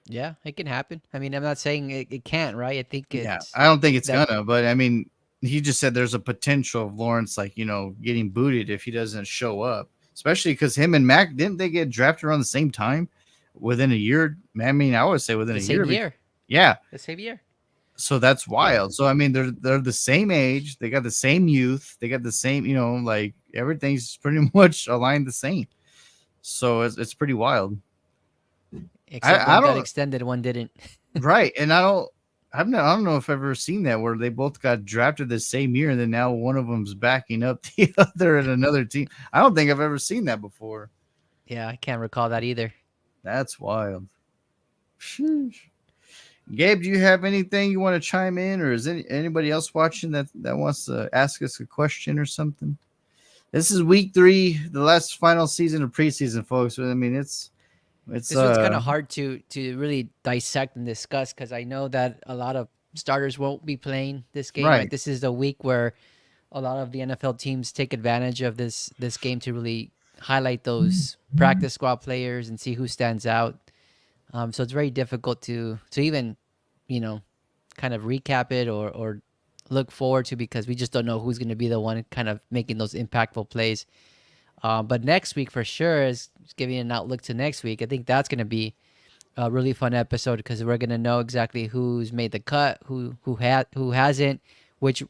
Yeah, it can happen. I mean, I'm not saying it can't, right? I think Yeah, it's I don't think it's that gonna, but I mean, he just said there's a potential of Lawrence, like, getting booted if he doesn't show up, especially because him and Mac, didn't they get drafted around the same time within a year? I mean, I would say within the a same year. year. Yeah, The same year. so that's wild. So I mean, they're the same age, they got the same youth, they got the same, like everything's pretty much aligned the same. So it's pretty wild. Except I one got don't extended, one didn't. right, and I don't know if I've ever seen that where they both got drafted the same year, and then now one of them's backing up the other at another team. I don't think I've ever seen that before. Yeah, I can't recall that either. That's wild. Sheesh. Gabe, do you have anything you want to chime in, or is anybody else watching that wants to ask us a question or something? This is week 3, the last final season of preseason, folks. I mean, It's This one's kind of hard to really dissect and discuss because I know that a lot of starters won't be playing this game. Right, right. this is the week where a lot of the NFL teams take advantage of this game to really highlight those practice squad players and see who stands out. So it's very difficult to even, you know, kind of recap it or look forward to because we just don't know who's going to be the one kind of making those impactful plays. But next week for sure is giving an outlook to next week. I think that's going to be a really fun episode because we're going to know exactly who's made the cut, who hasn't, which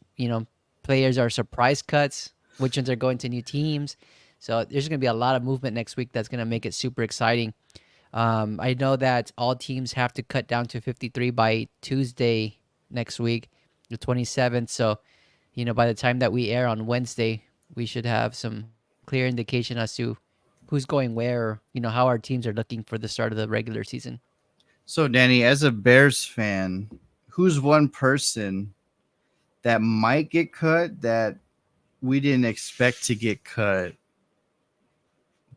players are surprise cuts, which ones are going to new teams. So there's going to be a lot of movement next week that's going to make it super exciting. I know that all teams have to cut down to 53 by Tuesday next week, the 27th. So, by the time that we air on Wednesday, we should have some clear indication as to who's going where, or, how our teams are looking for the start of the regular season. So, Danny, as a Bears fan, who's one person that might get cut that we didn't expect to get cut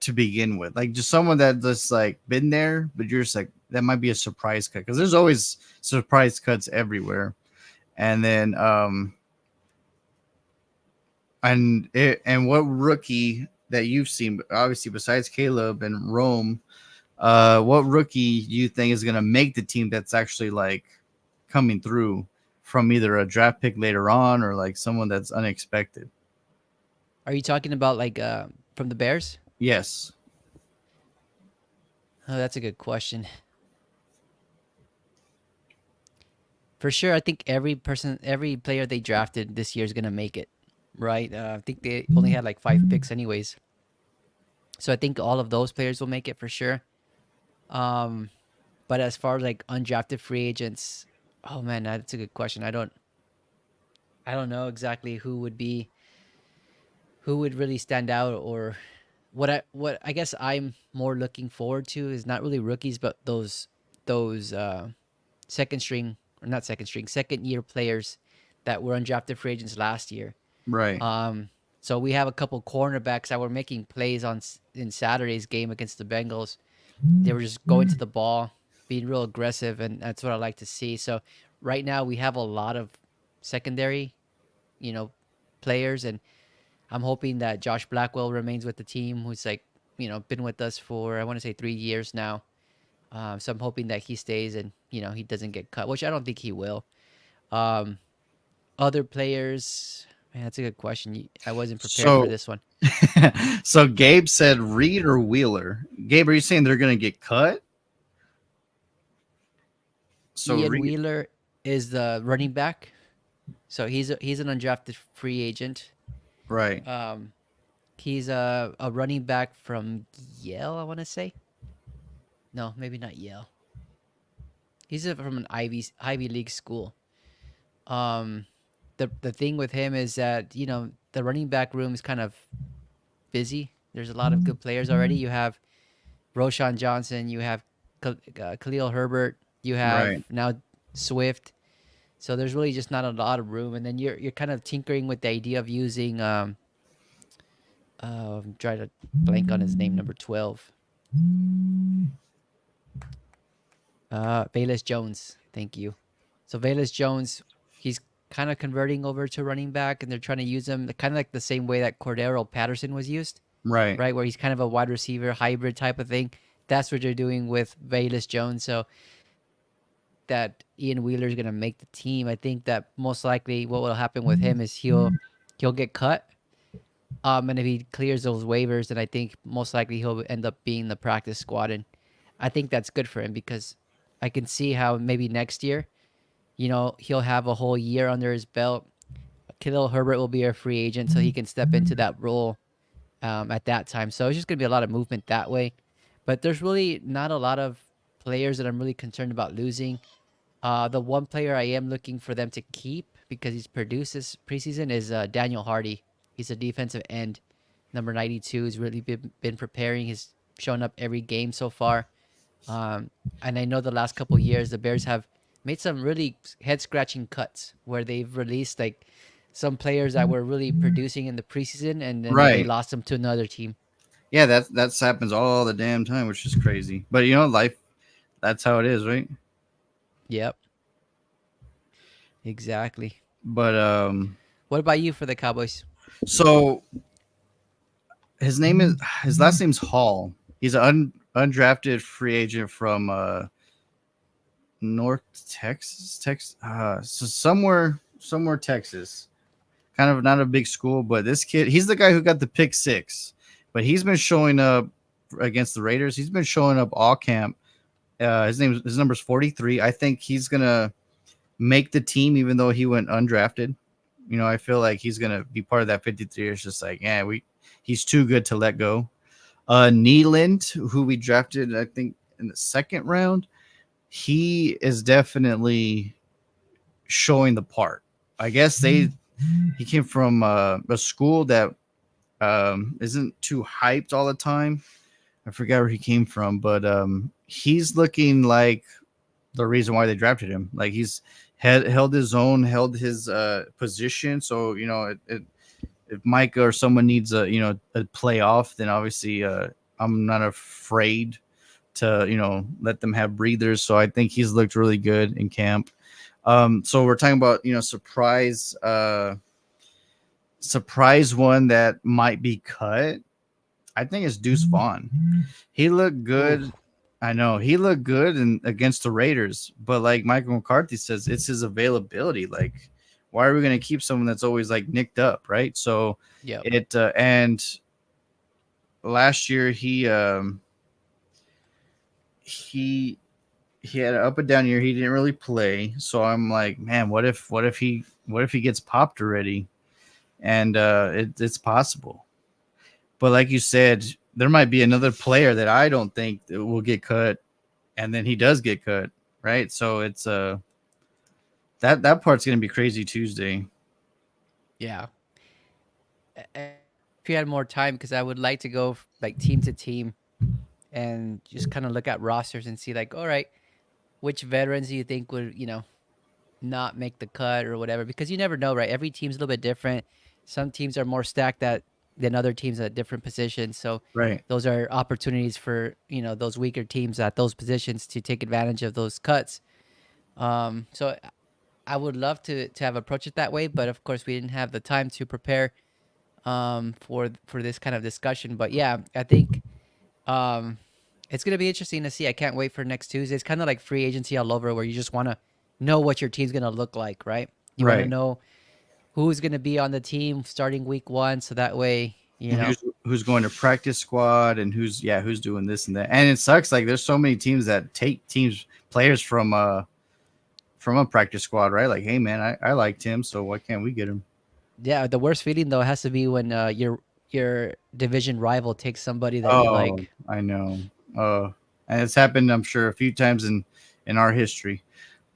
to begin with? Like, just someone that just like been there, but you're just like, that might be a surprise cut because there's always surprise cuts everywhere. And then, and what rookie that you've seen, obviously besides Caleb and Rome, what rookie do you think is going to make the team that's actually like coming through from either a draft pick later on or like someone that's unexpected? Are you talking about like from the Bears? Yes. Oh, that's a good question. For sure, I think every player they drafted this year is gonna make it, right? I think they only had like 5 picks, anyways. So I think all of those players will make it for sure. Um, but as far as like undrafted free agents, oh man, that's a good question. I don't know exactly who would really stand out, or what I guess I'm more looking forward to is not really rookies, but those second string, or not second string, second year players that were undrafted free agents last year. Right. Um, so we have a couple cornerbacks that were making plays in Saturday's game against the Bengals. They were just going to the ball, being real aggressive, and that's what I like to see. So right now we have a lot of secondary, you know, players, and I'm hoping that Josh Blackwell remains with the team, who's like, been with us for I want to say 3 years now. So I'm hoping that he stays and he doesn't get cut, which I don't think he will. Um, Other players, man, that's a good question. I wasn't prepared for So, this one. so Gabe said Reed or Wheeler. Gabe, are you saying they're going to get cut? So Ian Reed, Wheeler is the running back, so he's an undrafted free agent. right, Um, he's a running back from Yale, I want to say. No, maybe not Yale. He's from an Ivy League school. Um, the thing with him is that the running back room is kind of busy. There's a lot of good players already. You have Roshan Johnson, you have Khalil Herbert, you have right. now Swift. So there's really just not a lot of room, and then you're kind of tinkering with the idea of using try to blank on his name, number 12, Bayless Jones. Thank you. So Bayless Jones, he's kind of converting over to running back, and they're trying to use him kind of like the same way that Cordero Patterson was used, Right. right? Where he's kind of a wide receiver hybrid type of thing. That's what they're doing with Bayless Jones. So that Ian Wheeler is going to make the team. I think that most likely what will happen with him is he'll get cut. And if he clears those waivers, then I think most likely he'll end up being the practice squad, and I think that's good for him because I can see how maybe next year, he'll have a whole year under his belt. Khalil Herbert will be a free agent, so he can step into that role at that time. So it's just going to be a lot of movement that way. But there's really not a lot of players that I'm really concerned about losing. The one player I am looking for them to keep because he's produced this preseason is Daniel Hardy. He's a defensive end, number 92. He's really been preparing. He's shown up every game so far. Um, and I know the last couple years the Bears have made some really head scratching cuts where they've released like some players that were really producing in the preseason, and then they Right. lost them to another team. Yeah, that happens all the damn time, which is crazy. But life, that's how it is, right? Yep, exactly. But What about you for the Cowboys? so his last name's Hall. He's an undrafted free agent from North Texas, so somewhere Texas. Kind of not a big school, but this kid, he's the guy who got the pick six. But he's been showing up against the Raiders. He's been showing up all camp. His number's 43. I think he's gonna make the team, even though he went undrafted. I feel like he's gonna be part of that 53. It's just like, yeah, he's too good to let go. Nealand, who we drafted, I think in the second round, he is definitely showing the part. I guess he came from a school that isn't too hyped all the time. I forgot where he came from, but he's looking like the reason why they drafted him. Like he's held his own, held his position. So if Micah or someone needs a playoff, then obviously I'm not afraid to let them have breathers. So I think he's looked really good in camp. So we're talking about surprise one that might be cut. I think it's Deuce Vaughn. He looked Ooh, good. I know he looked good against the Raiders, but like Michael McCarthy says, it's his availability. Like, why are we going to keep someone that's always like nicked up, right? So yep. it and last year he he had an up and down year. He didn't really play, so I'm like, man, what if he gets popped already? And it's possible. But like you said, there might be another player that I don't think that will get cut, and then he does get cut, right? So it's that part's gonna be crazy Tuesday. Yeah. If you had more time, because I would like to go like team to team and just kind of look at rosters and see like, all right, which veterans do you think would not make the cut or whatever? Because you never know, right? Every team's a little bit different. Some teams are more stacked than other teams at different positions. So Right. those are opportunities for those weaker teams at those positions to take advantage of those cuts. So I would love to have approached it that way, but of course we didn't have the time to prepare for this kind of discussion. But yeah, I think um, it's gonna be interesting to see. I can't wait for next Tuesday. It's kind of like free agency all over, where you just want to know what your team's gonna look like, right? You want to Right. know who's gonna be on the team starting week one, so that way you And know. who's going to practice squad and who's doing this and that. And it sucks. Like there's so many teams that take players from a practice squad, right? Like, hey man, I liked him, so why can't we get him? Yeah, the worst feeling though has to be when your division rival takes somebody that you Oh, like. I know. Uh, and it's happened, I'm sure, a few times in our history.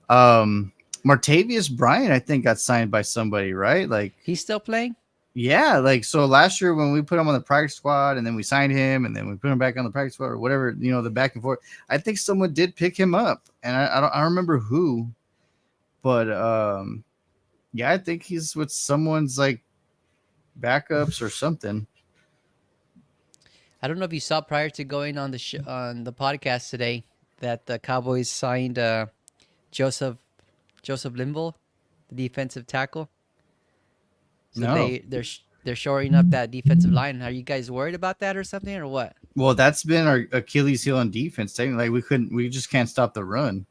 Martavius Bryant, I think, got signed by somebody, right? Like, He's still playing. yeah, like so last year when we put him on the practice squad and then we signed him and then we put him back on the practice squad or whatever, the back and forth. I think someone did pick him up, and I don't remember who, but yeah, I think he's with someone's like backups or something. I don't know if you saw prior to going on on the podcast today that the Cowboys signed Joseph Joseph Limble, the defensive tackle. So No. they're shoring up that defensive line. Are you guys worried about that or something or what? Well, that's been our Achilles heel on defense. Technically, like we just can't stop the run.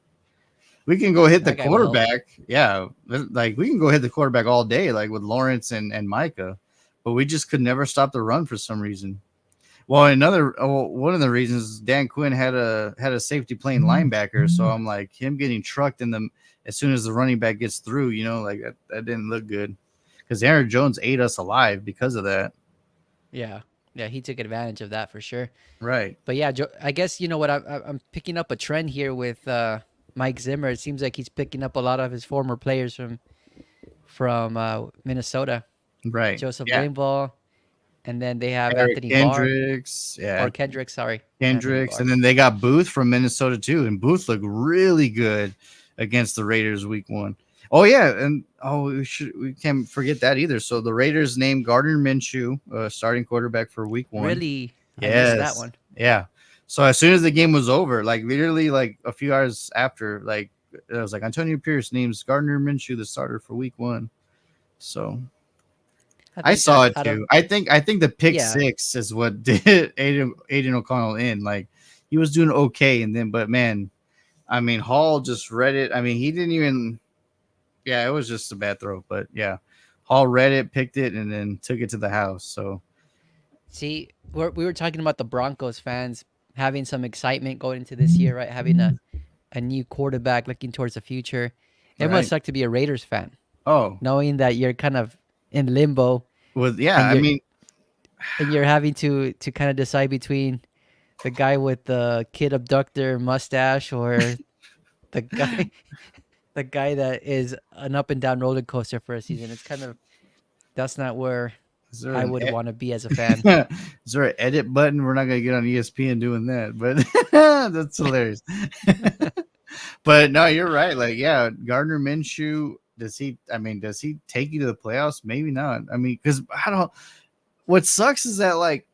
We can go hit the That guy will help. quarterback. Yeah, like we can go hit the quarterback all day, like with Lawrence and Micah, but we just could never stop the run for some reason. Well, one of the reasons Dan Quinn had a safety playing linebacker, so I'm like him getting trucked in the as soon as the running back gets through, like that didn't look good because Aaron Jones ate us alive because of that. Yeah, yeah, he took advantage of that for sure. Right. But yeah, I guess you know what I'm picking up a trend here with Mike Zimmer. It seems like he's picking up a lot of his former players from Minnesota, Right. Joseph Yeah. Limbaugh, and then they have Eric Anthony Barr Kendricks. Yeah. or Kendrick. Sorry, Anthony Kendricks, and Barr. then they got Booth from Minnesota too, and Booth looked really good against the Raiders week one. Oh yeah, and we can't forget that either. So the Raiders named Gardner Minshew starting quarterback for week one. Really? I missed that Yes. one. Yeah. So as soon as the game was over, like literally like a few hours after, like it was like Antonio Pierce names Gardner Minshew the starter for week 1. So I I think saw that it out of too. I think the pick yeah. six is what did Aiden O'Connell in. Like he was doing okay, and then but man, I mean Hall just read it. I mean he didn't even. Yeah, it was just a bad throw, but yeah, Hall read it, picked it, and then took it to the house. So See, we were talking about the Broncos fans having some excitement going into this year, right? Having a new quarterback, looking towards the future. It must right. suck to be a Raiders fan, Oh, knowing that you're kind of in limbo with yeah, and I mean you're having to kind of decide between the guy with the kid abductor mustache or the guy the guy that is an up and down roller coaster for a season. It's kind of that's not where is there I an would want to be as a fan. is there an edit button? We're not gonna get on ESPN doing that, but that's hilarious. But no, you're right. Like, yeah, Gardner Minshew. Does he? I mean, does he take you to the playoffs? Maybe not. I mean, because I don't. What sucks is that like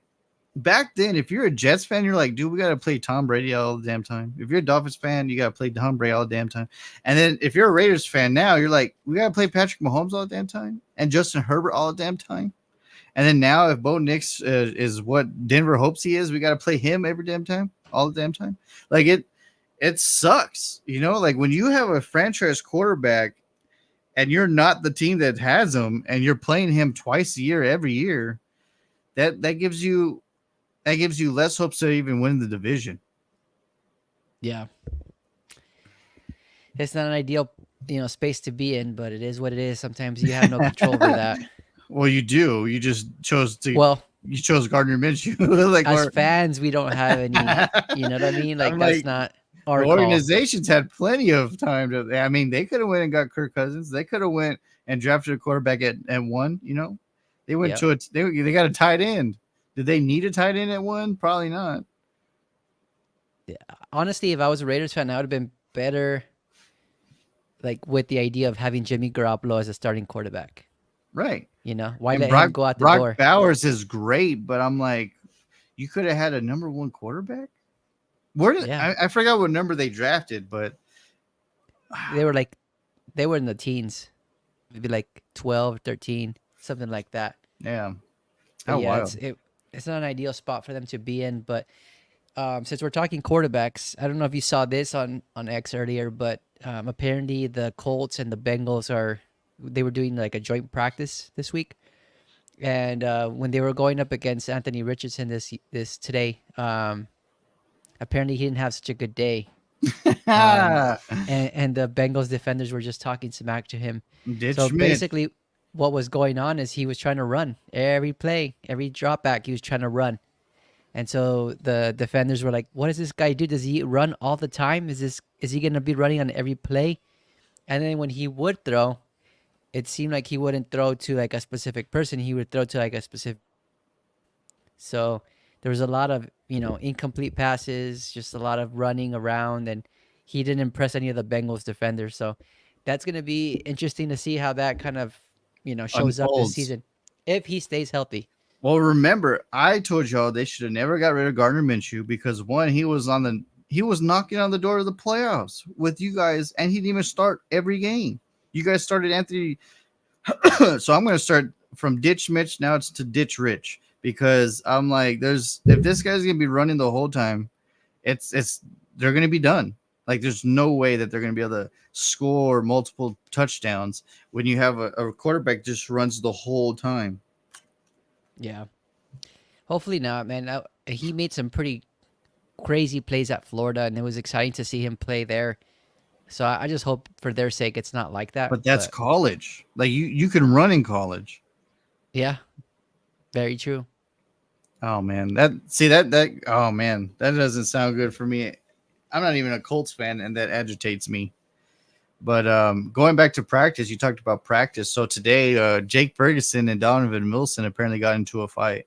back then, if you're a Jets fan, you're like, dude, we gotta play Tom Brady all the damn time. If you're a Dolphins fan, you gotta play Tom Brady all the damn time. And then if you're a Raiders fan now, you're like, we gotta play Patrick Mahomes all the damn time and Justin Herbert all the damn time. And then now, if Bo Nix is what Denver hopes he is, we gotta play him every damn time, all the damn time. Like it sucks, you know. Like when you have a franchise quarterback and you're not the team that has him, and you're playing him twice a year, every year, that gives you less hopes to even win the division. Yeah, it's not an ideal space to be in, but it is what it is. Sometimes you have no control over that. Well, you do. Well, You chose Gardner Minshew. like as or fans, we don't have any. You know what I mean? Like I'm that's like not the our call. organizations had plenty of time to. I mean, they could have went and got Kirk Cousins. They could have went and drafted a quarterback at 1. You know, they went Yep. to it. They got a tight end. Did they need a tight end at 1? Probably not. Yeah. Honestly, if I was a Raiders fan, I would have been better, like with the idea of having Jimmy Garoppolo as a starting quarterback. Right. Why And let him go out the Brock door? Bowers is great, but I'm like, you could have had a number 1 quarterback. Where did Yeah, I forgot what number they drafted, but they were like they were in the teens, maybe like 12, 13, something like that. yeah, But how yeah, wild. it's not an ideal spot for them to be in. But since we're talking quarterbacks, I don't know if you saw this on X earlier, but apparently the Colts and the Bengals they were doing like a joint practice this week, and when they were going up against Anthony Richardson this today, apparently he didn't have such a good day. Um, and the Bengals defenders were just talking smack to him. So Ditch Mitch. basically, what was going on is he was trying to run every play, every drop back. He was trying to run, and so the defenders were like, "What does this guy do? Does he run all the time? Is he gonna be running on every play?" And then when he would throw, it seemed like he wouldn't throw to like a specific person. He would throw to like a specific. So there was a lot of incomplete passes, just a lot of running around, and he didn't impress any of the Bengals defenders. So that's gonna be interesting to see how that kind of shows up this Unfolds. season if he stays healthy. Well, remember, I told y'all they should have never got rid of Gardner Minshew because one, he was knocking on the door of the playoffs with you guys, and he didn't even start every game. You guys started Anthony, so I'm going to start from ditch Mitch. Now it's to ditch Rich because I'm like, if this guy's going to be running the whole time, it's they're going to be done. Like, there's no way that they're going to be able to score multiple touchdowns when you have a quarterback just runs the whole time. Yeah, hopefully not, man. He made some pretty crazy plays at Florida, and it was exciting to see him play there. So I just hope for their sake it's not like that. But that's But college. Like you can run in college. yeah, very true. Oh man, oh man, that doesn't sound good for me. I'm not even a Colts fan, and that agitates me. But going back to practice, you talked about practice. So today, Jake Ferguson and Donovan Wilson apparently got into a fight.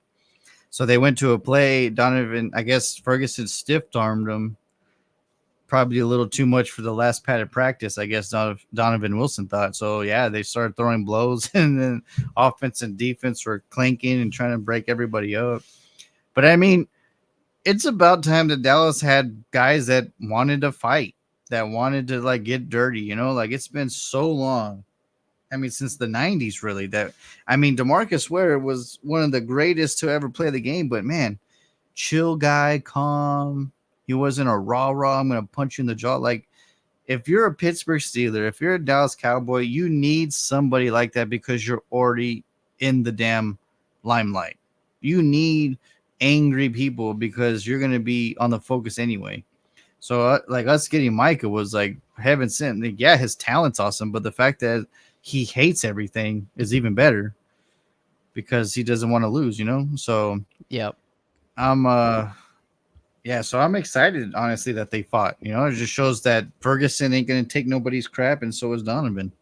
So they went to a play. Donovan, I guess Ferguson stiff armed him, probably a little too much for the last padded practice. I guess Donovan Wilson thought. So yeah, they started throwing blows, and then offense and defense were clinking and trying to break everybody up. But I mean, it's about time that Dallas had guys that wanted to fight, that wanted to like get dirty. Like it's been so long. I mean, since the '90s, really. That I mean, Demarcus Ware was one of the greatest to ever play the game. But man, chill guy, calm. He wasn't a rah rah. I'm gonna punch you in the jaw. Like if you're a Pittsburgh Steeler, if you're a Dallas Cowboy, you need somebody like that because you're already in the damn limelight. You need angry people because you're going to be on the focus anyway. So, like us getting Micah was like heaven sent. Like, yeah, his talent's awesome, but the fact that he hates everything is even better because he doesn't want to lose. So, Yep. I'm yeah, so I'm excited, honestly, that they fought. It just shows that Ferguson ain't gonna take nobody's crap, and so is Donovan.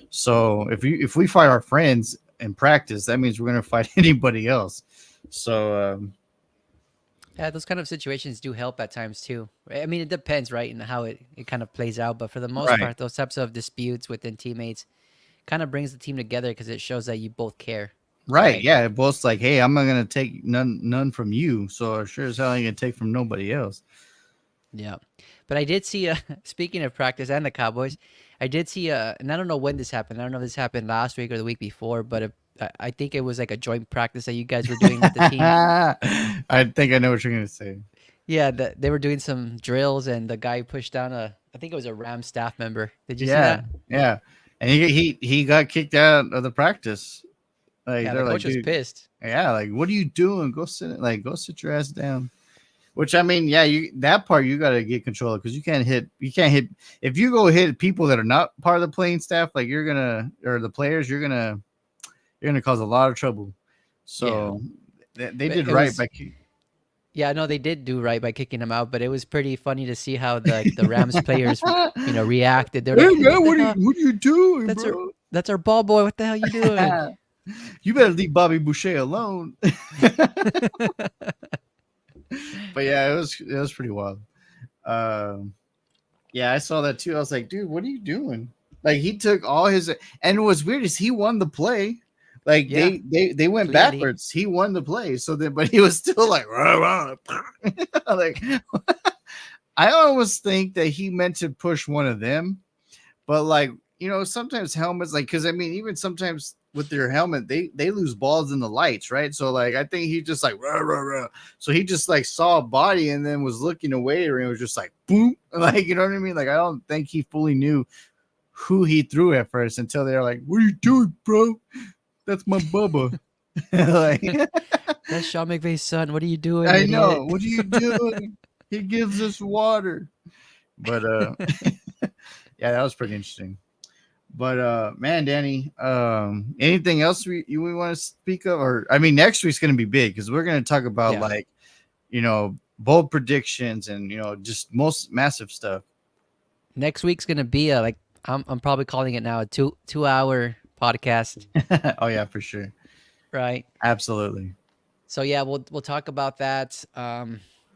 So if we fight our friends in practice, that means we're gonna fight anybody else. So Yeah, those kind of situations do help at times too. Right? I mean, it depends, right, and how it kind of plays out. But for the most right, part, those types of disputes within teammates kind of brings the team together because it shows that you both care, right, right? yeah, both like, hey, I'm not gonna take none from you, so sure as hell I ain't gonna take from nobody else. Yeah. But I did see, speaking of practice and the Cowboys, I did see, and I don't know when this happened. I don't know if this happened last week or the week before, but I think it was like a joint practice that you guys were doing with the team. I think I know what you're gonna say. Yeah, they were doing some drills, and the guy pushed down I think it was a Ram staff member. Did you see Yeah, that? yeah, and he got kicked out of the practice. Like Yeah, the they're like, coach was dude, pissed. yeah, like what are you doing? Go sit your ass down. Which I mean, yeah, you that part you got to get control of because you can't hit if you go hit people that are not part of the playing staff, like or the players, you're gonna cause a lot of trouble. Yeah, So they but did it right was by yeah, no, they did do right by kicking him out, but it was pretty funny to see how the Rams players, reacted. They're hey like, "Hey, man, what the hell? what are you doing, That's our bro? that's our ball boy. What the hell you doing?" You better leave Bobby Boucher alone. But yeah, it was pretty wild. Um, yeah, I saw that too. I was like, dude, what are you doing? Like he took all his, and what's weird is he won the play. Like Yeah, they went clearly. backwards. He won the play. So then, but he was still like, rah, rah. Like I always think that he meant to push one of them, but like sometimes helmets, like because I mean, even sometimes with their helmet, they lose balls in the lights, right? So like I think he just like rah, rah, rah. So he just like saw a body and then was looking away, and it was just like boom, like you know what I mean? Like I don't think he fully knew who he threw at first until they're like, "What are you doing, bro? That's my Bubba." Like That's Sean McVay's son. What are you doing, I know. idiot? What are you doing? He gives us water. But yeah, that was pretty interesting. But man, Danny, anything else we want to speak of? Or I mean, next week's gonna be big because we're gonna talk about Yeah. like, bold predictions and just most massive stuff. Next week's gonna be like I'm probably calling it now a 2 hour podcast, Oh yeah, for sure. right? Absolutely. So yeah, we'll talk about that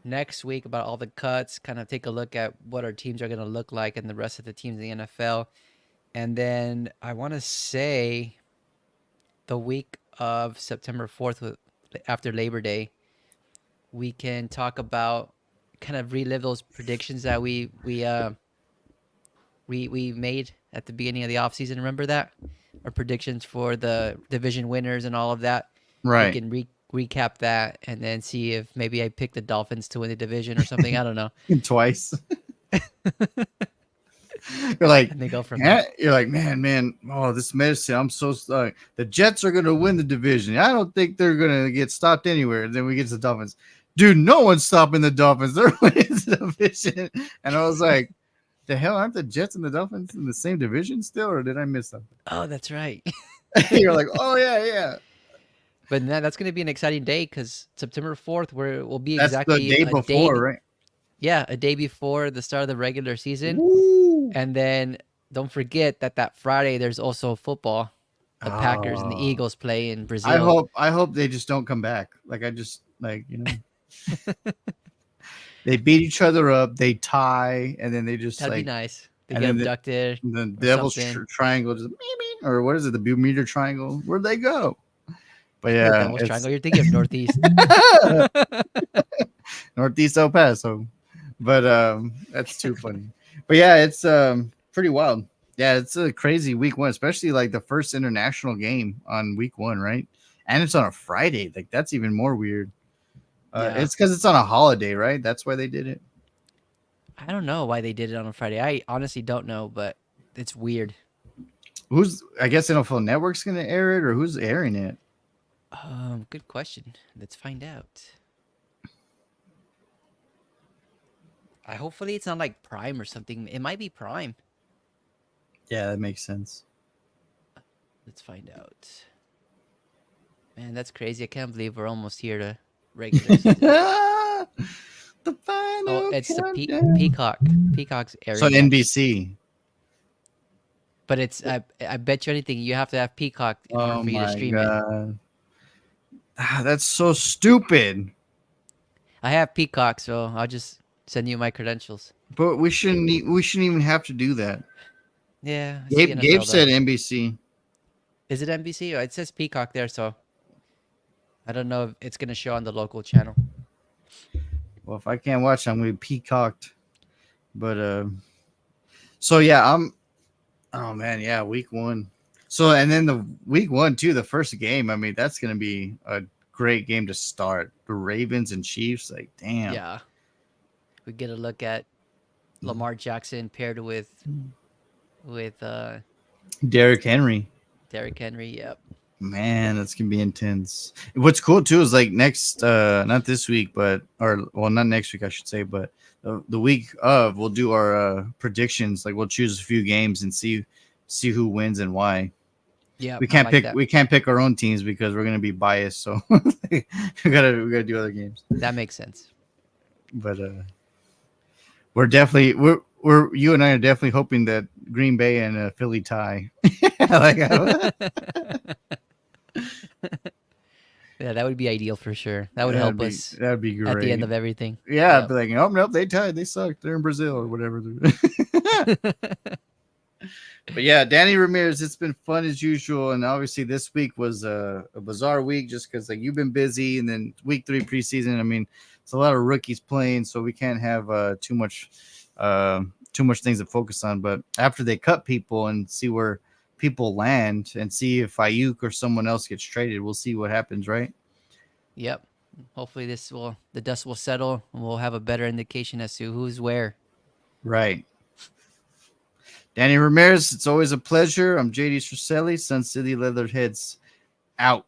next week about all the cuts, kind of take a look at what our teams are gonna look like and the rest of the teams in the NFL. And then I want to say the week of September 4th, after Labor Day, we can talk about kind of relive those predictions that we made at the beginning of the offseason. Remember that? Our predictions for the division winners and all of that. We Right. can recap that and then see if maybe I picked the Dolphins to win the division or something. I don't know. Twice. You're like, And they go from there. man, man. Oh, this medicine. I'm so sorry. The Jets are gonna win the division. I don't think they're gonna get stopped anywhere. And then we get to the Dolphins. Dude, no one's stopping the Dolphins. They're winning the division. And I was like, the hell, aren't the Jets and the Dolphins in the same division still, or did I miss something? Oh, that's right. You're like, oh yeah, yeah. But that's going to be an exciting day because September 4th will be That's the exactly day a day. before, right? Yeah, a day before the start of the regular season. Woo! And then don't forget that Friday there's also football. The Packers and the Oh, Eagles play in I Brazil. hope I hope they just don't come back. Like I just they beat each other up, they tie, and then they just That'd be like nice. They and get then abducted the or devil's something. triangle just or what is it? The Bermuda Triangle? Where'd they go? But The yeah, Devil's it's Triangle. You're thinking of Northeast. Northeast El Paso. But that's too funny. But yeah, it's pretty wild. Yeah, it's a crazy week one, especially like the first international game on week one, right? And it's on a Friday. Like that's even more weird. Yeah. It's because it's on a holiday, right? That's why they did it. I don't know why they did it on a Friday. I honestly don't know, but it's weird. Who's? I guess NFL Network's gonna air it, or who's airing it? Good question. Let's find out. I hopefully it's not like Prime or something. It might be Prime. Yeah, that makes sense. Let's find out. Man, that's crazy. I can't believe we're almost here to regular season. The Oh, final it's the countdown. Peacock. Peacock's So airing that. NBC. But it's I bet you anything you have to have Peacock in order Oh for you to my stream it. god. That's so stupid. I have Peacock, so I'll just send you my credentials. But we shouldn't even have to do that. Yeah, I see Gabe NFL though. said NBC. Is it NBC? Oh, it says Peacock there, so I don't know if it's gonna show on the local channel. Well, if I can't watch, I'm gonna be peacocked. But so yeah, I'm. Oh man, yeah, week one. So and then the week one too, the first game. I mean, that's gonna be a great game to start. The Ravens and Chiefs, like damn. Yeah, we get a look at Lamar Jackson paired with Derrick Henry. Derrick Henry. Yep. Man, that's gonna be intense. What's cool too is like next, not this week, but or well, not next week, I should say, but the week of, we'll do our predictions. Like we'll choose a few games and see who wins and why. Yep. I like that. We can't pick our own teams because we're gonna be biased. So we gotta do other games. That makes sense. But we're you and I are definitely hoping that Green Bay and Philly tie. Like, Yeah, that would be ideal for sure. That would help us that'd be great at the end of everything. Yeah, I'd Yep. be like, oh nope, they tied. They suck. They're in Brazil or whatever. But yeah, Danny Ramirez, it's been fun as usual, and obviously this week was a bizarre week just because like you've been busy, and then week 3 preseason. I mean, it's a lot of rookies playing, so we can't have too much things to focus on. But after they cut people and see where people land and see if Ayuk or someone else gets traded, we'll see what happens, right? Yep. Hopefully the dust will settle and we'll have a better indication as to who's where. Right. Danny Ramirez, it's always a pleasure. I'm JD Straselli, Sun City Leatherheads out.